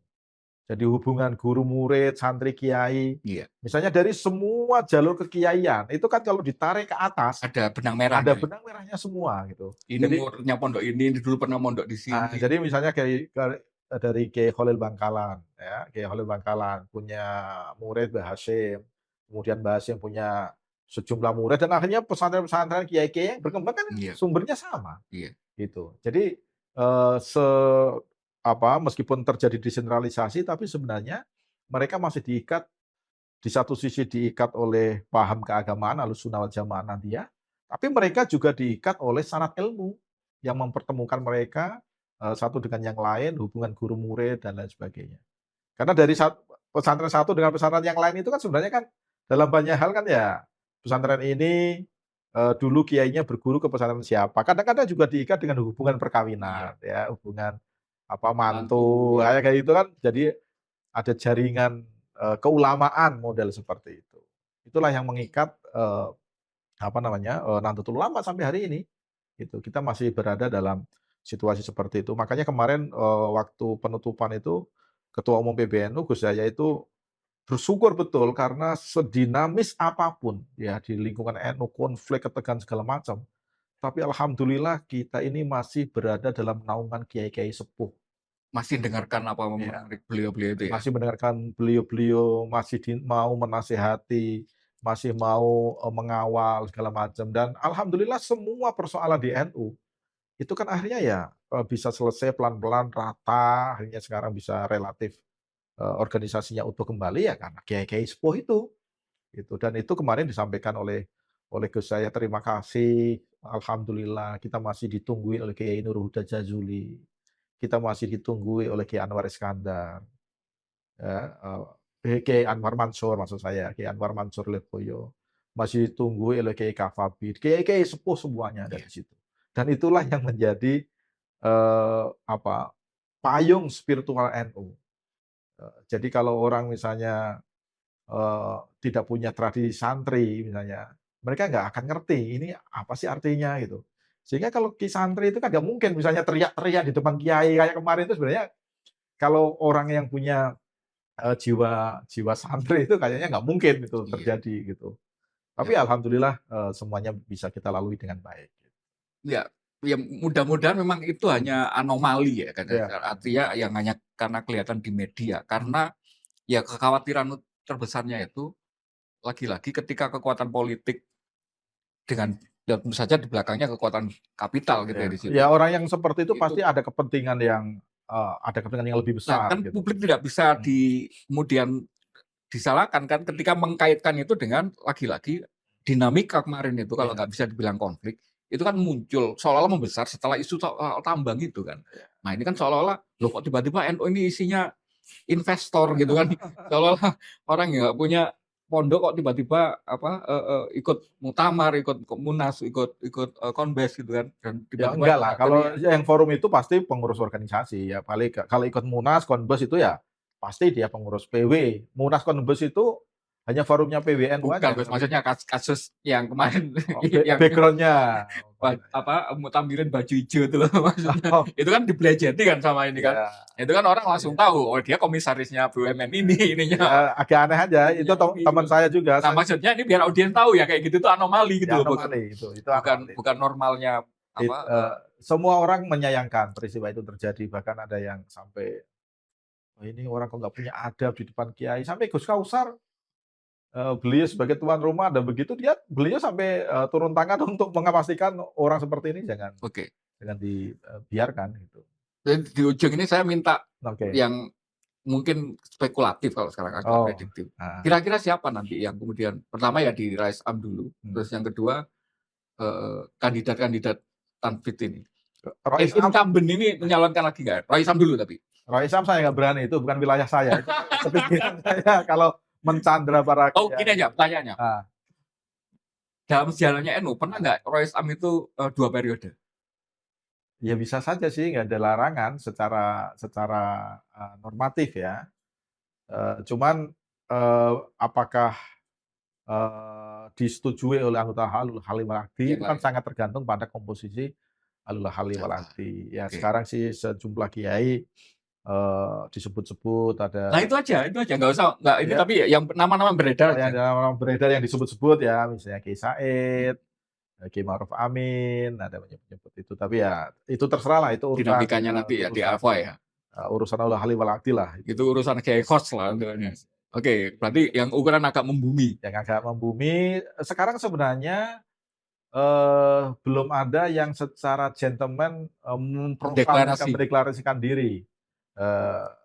Jadi hubungan guru murid, santri kiai, iya. misalnya dari semua jalur kekiaian, itu kan kalau ditarik ke atas, Ada benang ada merahnya ya? benang merahnya semua gitu. Ini Jadi muridnya pondok ini dulu pernah mondok di sini. jadi misalnya dari Kiai Kholil Bangkalan ya, Kiai Kholil Bangkalan punya murid Mbah Hasyim, kemudian Mbah Hasyim punya sejumlah murid dan akhirnya pesantren-pesantren kiai-kiai yang berkembang kan Iya, sumbernya sama, iya, gitu. Jadi, meskipun terjadi desentralisasi tapi sebenarnya mereka masih diikat, di satu sisi diikat oleh paham keagamaan Ahlussunnah wal Jamaah Nantiya, tapi mereka juga diikat oleh sanad ilmu yang mempertemukan mereka, satu dengan yang lain, hubungan guru murid dan lain sebagainya. Karena dari pesantren satu dengan pesantren yang lain itu kan sebenarnya kan dalam banyak hal kan ya, pesantren ini, dulu kiainya berguru ke pesantren siapa, kadang-kadang juga diikat dengan hubungan iya. perkawinan ya, hubungan Mantu mantu, ya. kayak gitu kan jadi ada jaringan, keulamaan model seperti itu. Itulah yang mengikat, Nahdlatul Ulama sampai hari ini, gitu. Kita masih berada dalam situasi seperti itu. Makanya kemarin, waktu penutupan itu, Ketua Umum PBNU Gus Yahya itu bersyukur betul karena sedinamis apapun ya di lingkungan NU, konflik, ketegangan segala macam, tapi alhamdulillah kita ini masih berada dalam naungan kiai-kiai sepuh. Masih dengarkan apa Ya. beliau-beliau itu ya? Masih mendengarkan beliau-beliau, masih mau menasehati, masih mau, mengawal segala macam dan alhamdulillah semua persoalan di NU, itu kan akhirnya ya, bisa selesai pelan-pelan, rata, akhirnya sekarang bisa relatif, organisasinya utuh kembali ya karena kiai-kiai sepuh itu, gitu. Dan itu kemarin disampaikan oleh Gus Yahya, "Terima kasih, alhamdulillah kita masih ditungguin oleh Kiai Nur Huda Jazuli, kita masih ditungguin oleh Kiai Anwar Iskandar." Ya, Kiai Anwar Mansur maksud saya, Kiai Anwar Mansur Lirboyo. Masih ditunggu oleh Kiai Kafabid, kiai-kiai sepuh semuanya ada Iya, di situ. Dan itulah yang menjadi, payung spiritual NU. Jadi kalau orang misalnya, tidak punya tradisi santri misalnya, mereka nggak akan ngerti ini apa sih artinya gitu. Sehingga kalau santri itu kan nggak mungkin misalnya teriak-teriak di depan kiai kayak kemarin itu sebenarnya kalau orang yang punya jiwa jiwa santri itu kayaknya nggak mungkin itu iya, terjadi gitu. ya. Tapi alhamdulillah, semuanya bisa kita lalui dengan baik. Ya, ya mudah-mudahan memang itu Mhm. hanya anomali ya kan, Iya, artinya yang hanya karena kelihatan di media. Karena ya kekhawatiran terbesarnya itu lagi-lagi ketika kekuatan politik dengan ya tentu saja di belakangnya kekuatan kapital gitu iya. ya di situ. Ya orang yang seperti itu Itu pasti ada kepentingan yang lebih nah besar kan gitu. publik tidak bisa Mhm. kemudian disalahkan kan ketika mengkaitkan itu dengan lagi-lagi dinamika kemarin itu kalau Iya, nggak bisa dibilang konflik, itu kan muncul seolah-olah membesar setelah isu soal tambang itu kan. iya. Nah ini kan seolah-olah, loh kok tiba-tiba NU ini isinya investor gitu kan. Seolah-olah orang yang nggak punya pondok kok tiba-tiba apa, ikut muktamar, ikut Munas, ikut ikut, Konbes gitu kan dan Ya tiba-tiba enggak lah, kalau teriak. yang forum itu pasti pengurus organisasi ya, paling kalau ikut Munas, Konbes itu ya pasti dia pengurus PW. Munas, Konbes itu hanya forumnya PWNU Bukan, aja, Bos, tapi maksudnya kasus yang kemarin oh, yang background-nya. apa, mutambirin baju hijau itu loh maksudnya. Oh, Itu kan dibelajeti kan sama ini kan. iya, Itu kan orang langsung iya. tahu, oh dia komisarisnya BUMN ini, ininya Ya agak aneh aja, itu ininya ini gitu. teman saya juga, Nah, maksudnya ini biar audiens tahu ya kayak gitu tuh anomali gitu ya loh, bukan anomali itu bukan anomali. bukan normalnya apa, Semua orang menyayangkan peristiwa itu terjadi, bahkan ada yang sampai, "Wah ini orang kok nggak punya adab di depan kiai." Sampai Gus Kausar, beliau sebagai tuan rumah dan begitu beliau sampai, turun tangan untuk memastikan orang seperti ini jangan oke. jangan dibiarkan gitu. Dan di ujung ini saya minta Oke. yang mungkin spekulatif kalau sekarang agak Oh, prediktif. heeh, Kira-kira siapa nanti yang kemudian pertama ya di Rais Am dulu, hmm. terus yang kedua, kandidat-kandidat tanfit ini. Rais Am Incumbent ini menyalonkan lagi nggak? Rais Am dulu tapi. Kalau Islam saya nggak berani, itu bukan wilayah saya, itu kepentingan saya kalau mencandra para Oh, gini kiai. aja pertanyaannya. Nah, Dalam sejarahnya NU pernah nggak Roy Isam itu 2 periode? ya bisa saja sih, nggak ada larangan secara secara normatif ya. Cuman apakah disetujui oleh anggota Halul Halil wal Aqdi Yang itu kan lain? sangat tergantung pada komposisi Halul Halil wal Jamaah. Aqdi. Ya Oke. sekarang sih sejumlah kiai disebut-sebut Nah ada itu aja, nggak usah nggak ini ya tapi yang nama-nama beredar yang aja. dalam beredar yang disebut-sebut ya, misalnya Kiai Hmm. Said, Kiai Ma'ruf Amin, ada menyebut-nyebut itu. Tapi ya itu terserah lah, itu urusan Dinamikanya nanti ya di urusan Alfa ya. urusan Halul Halil wal Aqdi lah itu. Itu urusan kayak host lah. Oke, berarti yang ukuran agak membumi. Yang agak membumi, sekarang sebenarnya belum ada yang secara gentleman, memproklamasikan, Deklarasi. mendeklarasikan diri.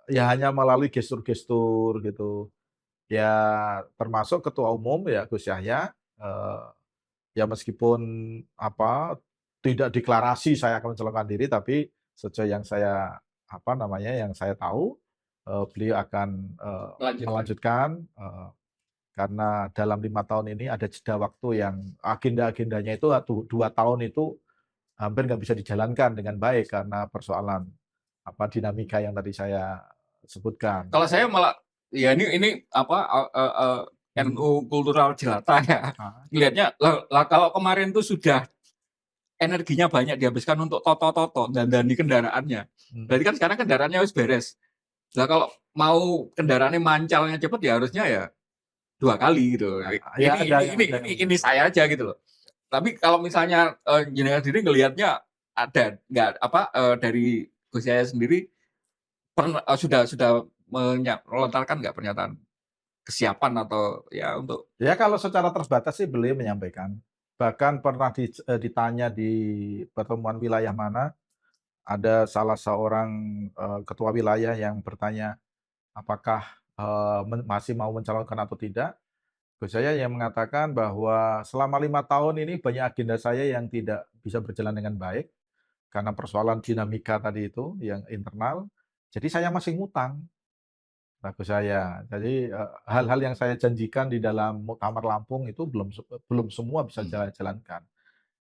Ya hanya melalui gestur-gestur gitu. Ya termasuk Ketua Umum ya Gus Yahya, ya meskipun apa, tidak deklarasi saya akan mencalonkan diri, tapi sejauh yang saya apa namanya, yang saya tahu, beliau akan, Melanjutkan. melanjutkan, karena dalam 5 tahun ini ada jeda waktu yang agenda-agendanya itu 2 tahun itu hampir nggak bisa dijalankan dengan baik karena persoalan apa, dinamika yang tadi saya sebutkan. Kalau saya malah ya ini apa Mhm. NU kultural jelata ya. Heeh. Ngelihatnya lah kalau kemarin tuh sudah energinya banyak dihabiskan untuk toto-toto dan di kendaraannya. Mhm. Berarti kan sekarang kendaraannya harus beres. Lah kalau mau kendaraannya mancalnya cepet ya harusnya ya 2 kali gitu. Ya Ini ada ini yang ini ada ini yang ini saya aja gitu loh. Tapi kalau misalnya jenengan sendiri ngelihatnya ada nggak apa dari Gus Yahya sendiri sudah melontarkan nggak pernyataan kesiapan atau ya untuk ya kalau secara terbatas sih beliau menyampaikan. Bahkan pernah ditanya di pertemuan wilayah mana, ada salah seorang, ketua wilayah yang bertanya, apakah, masih mau mencalonkan atau tidak. Gus Yahya yang mengatakan bahwa selama 5 tahun ini banyak agenda saya yang tidak bisa berjalan dengan baik, karena persoalan dinamika tadi itu yang internal, jadi saya masih ngutang. Gus Yahya. Jadi, hal-hal yang saya janjikan di dalam Muktamar Lampung itu belum semua bisa hmm, jalankan.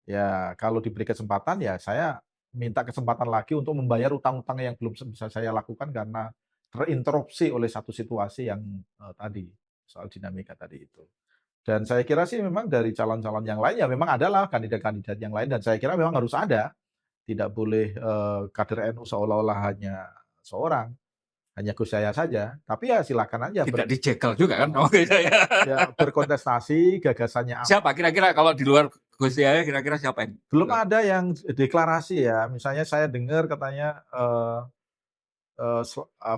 Ya kalau diberi kesempatan ya saya minta kesempatan lagi untuk membayar utang-utang yang belum bisa saya lakukan karena terinterupsi oleh satu situasi yang, tadi, soal dinamika tadi itu. Dan saya kira sih memang dari calon-calon yang lain ya memang adalah kandidat-kandidat yang lain dan saya kira memang harus ada. Tidak boleh, kader NU seolah-olah hanya seorang, hanya Gus Yahya saja. Tapi ya silakan aja tidak dijegal juga kan sama saya. ya berkontestasi, gagasannya Siapa apa. kira-kira kalau di luar Gus Yahya kira-kira siapa yang Belum ada yang deklarasi ya, misalnya saya dengar katanya,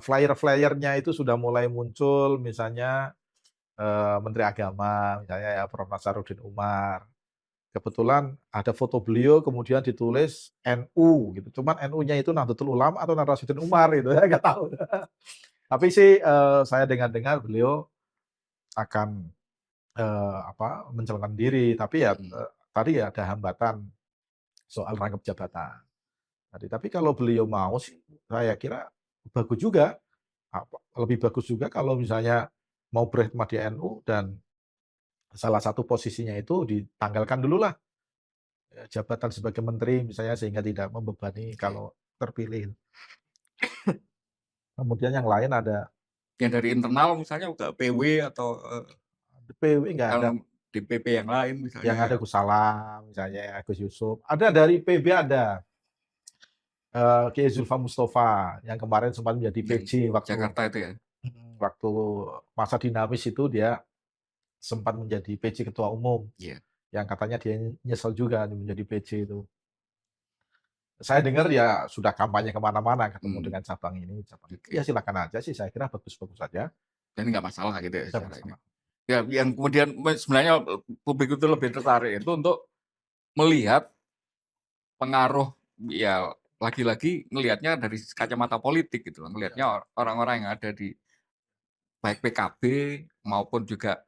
flyer-flyernya itu sudah mulai muncul misalnya, Menteri Agama, misalnya ya Prof. Nasaruddin Umar. Kebetulan ada foto beliau kemudian ditulis NU gitu, cuman NU-nya itu Nahdlatul Ulama atau Nasaruddin Umar gitu, saya nggak tahu. Tapi sih, saya dengar-dengar beliau akan, apa, mencalonkan diri, tapi ya, hmm, tadi ya ada hambatan soal rangkap jabatan tadi. Tapi kalau beliau mau sih, saya kira bagus juga, lebih bagus juga kalau misalnya mau berkhidmat di NU dan salah satu posisinya itu ditanggalkan dululah, jabatan sebagai menteri misalnya sehingga tidak membebani oke. kalau terpilih. Kemudian yang lain ada Yang dari internal misalnya udah PW atau PW nggak ada, kalau DPP yang lain misalnya yang ya ada Gus Salam misalnya ya, Gus Yusuf. Ada dari PB ada, Kiai Zulfa Mustafa yang kemarin sempat menjadi yang PJ waktu Jakarta itu ya. waktu masa dinamis itu dia sempat menjadi PJ ketua umum, Iya. yang katanya dia nyesel juga menjadi PJ itu. Saya dengar ya sudah kampanye ke mana-mana ketemu Hmm, dengan cabang ini, cabang itu. Ya oke. silakan aja sih, saya kira bagus-bagus saja, Dan nggak masalah gitu ya tidak secara ini. masalah. Ya yang kemudian sebenarnya publik itu lebih tertarik itu untuk melihat pengaruh ya lagi-lagi ngelihatnya dari kacamata politik gitu loh, Ya, ngelihatnya orang-orang yang ada di baik PKB maupun juga,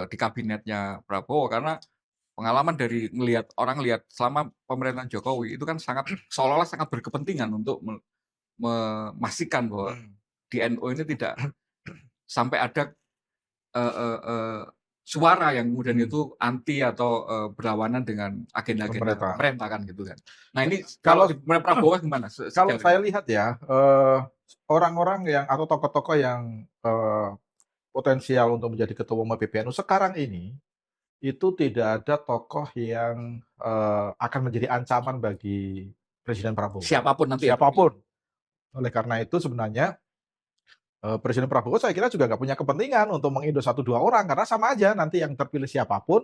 di kabinetnya Prabowo karena pengalaman dari ngelihat orang lihat selama pemerintahan Jokowi itu kan sangat seolah-olah sangat berkepentingan untuk memastikan bahwa di NU ini tidak sampai ada suara yang kemudian itu anti atau berlawanan dengan agenda-agenda Pemerintah. pemerintah kan gitu kan. Nah ini Kalau kalau di Prabowo gimana? Kalau Sejauh saya ini? lihat ya, orang-orang yang atau tokoh-tokoh yang potensial untuk menjadi ketua umum PBNU sekarang ini, itu tidak ada tokoh yang akan menjadi ancaman bagi Presiden Prabowo. Siapapun nanti ya. Siapapun. Oleh karena itu sebenarnya Presiden Prabowo saya kira juga nggak punya kepentingan untuk mengindos 1, 2 orang, karena sama aja nanti yang terpilih siapapun,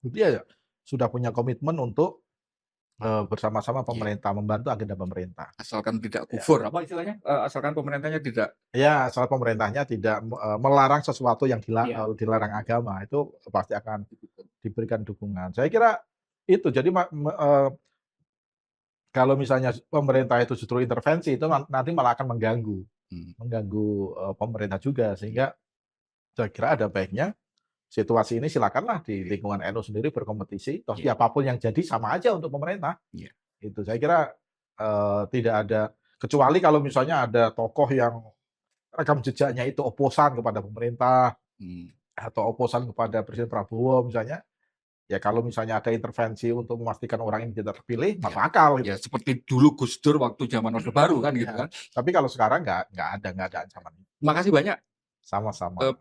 dia sudah punya komitmen untuk bersama-sama pemerintah, membantu agenda pemerintah. Asalkan tidak Ya. kufur, apa istilahnya? Asalkan pemerintahnya tidak Ya, asal pemerintahnya tidak melarang sesuatu yang Iya. dilarang agama, itu pasti akan diberikan dukungan. Saya kira itu. Jadi kalau misalnya pemerintah itu justru intervensi, itu nanti malah akan mengganggu pemerintah juga. Sehingga saya kira ada baiknya situasi ini silakanlah di lingkungan NU sendiri berkompetisi, toh Iya. siapapun yang jadi sama aja untuk pemerintah. Iya. Itu saya kira tidak ada, kecuali kalau misalnya ada tokoh yang rekam jejaknya itu oposan kepada pemerintah atau oposan kepada Presiden Prabowo misalnya, ya kalau misalnya ada intervensi untuk memastikan orang ini tidak terpilih, masuk akal gitu. Ya seperti dulu Gus Dur waktu zaman Orde Baru kan gitu Ya, kan. tapi kalau sekarang nggak ada ancaman. Makasih banyak. Sama-sama.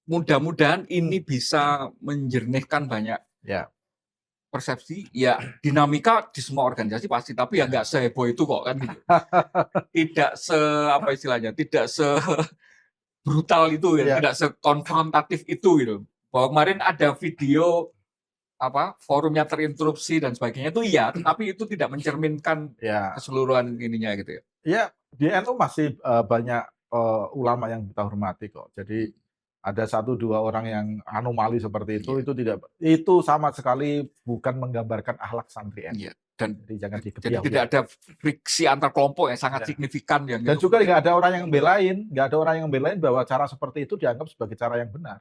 Mudah-mudahan ini bisa menjernihkan banyak Ya. persepsi. Ya dinamika di semua organisasi pasti, tapi ya nggak seheboh itu kok kan gitu. Tidak apa istilahnya, tidak brutal itu ya, tidak sekonfrontatif itu gitu. Bahwa kemarin ada video forumnya terinterupsi dan sebagainya itu iya, tapi itu tidak mencerminkan keseluruhan ininya gitu ya. Ya, di NU masih banyak ulama yang kita hormati kok. Jadi ada 1, 2 orang yang anomali seperti itu itu sama sekali bukan menggambarkan akhlak santri NU. Iya. Dan jadi jangan jadi tidak ada friksi antar kelompok yang sangat signifikan yang dan juga nggak ada orang yang belain bahwa cara seperti itu dianggap sebagai cara yang benar.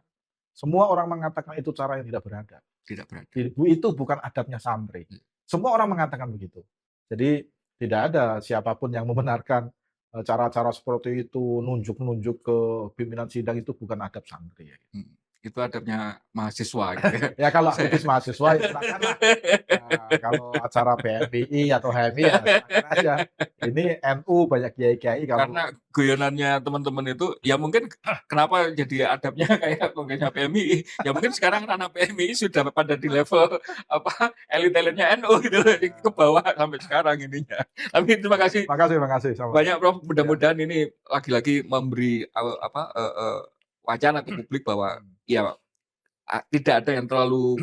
Semua orang mengatakan itu cara yang tidak beradab. Tidak beradab. Itu bukan adabnya santri. Semua orang mengatakan begitu. Jadi tidak ada siapapun yang membenarkan cara-cara seperti itu, nunjuk-nunjuk ke pimpinan sidang, itu bukan adab santri. Itu adabnya mahasiswa gitu ya. Ya kalau aktivis mahasiswa ya silakanlah. Kalau acara PMII atau HMI ya silakan aja. Ini NU banyak kiai-kiai Karena guyonannya teman-teman itu ya mungkin kenapa jadi adabnya kayak kongresnya PMII. Ya mungkin sekarang anak PMII sudah pada di level elit-elitnya NU gitu ke bawah sampai sekarang ininya. Tapi terima kasih. Makasih. Banyak Prof. Mudah-mudahan ini lagi-lagi memberi wacana ke publik bahwa ya tidak ada yang terlalu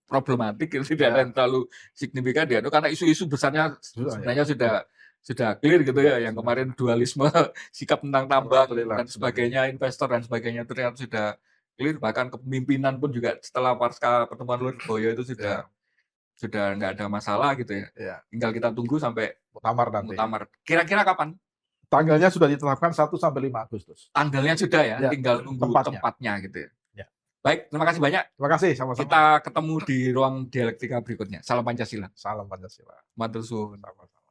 problematik, tidak ada yang terlalu signifikan ya, karena isu-isu besarnya sebenarnya sudah clear gitu ya. Yang kemarin dualisme sikap tentang tambang dan sebagainya, investor dan sebagainya itu ternyata sudah clear. Bahkan kepemimpinan pun juga setelah pasca pertemuan Lurboyo itu sudah nggak ada masalah gitu ya. Tinggal kita tunggu sampai muktamar nanti. Kira-kira kapan? Tanggalnya sudah ditetapkan 1 sampai 5 Agustus. Tanggalnya sudah ya, tinggal tunggu tempatnya gitu ya. Baik, terima kasih banyak. Terima kasih, sama-sama. Kita ketemu di ruang dialektika berikutnya. Salam Pancasila. Salam Pancasila. Matur suwun. Sama-sama.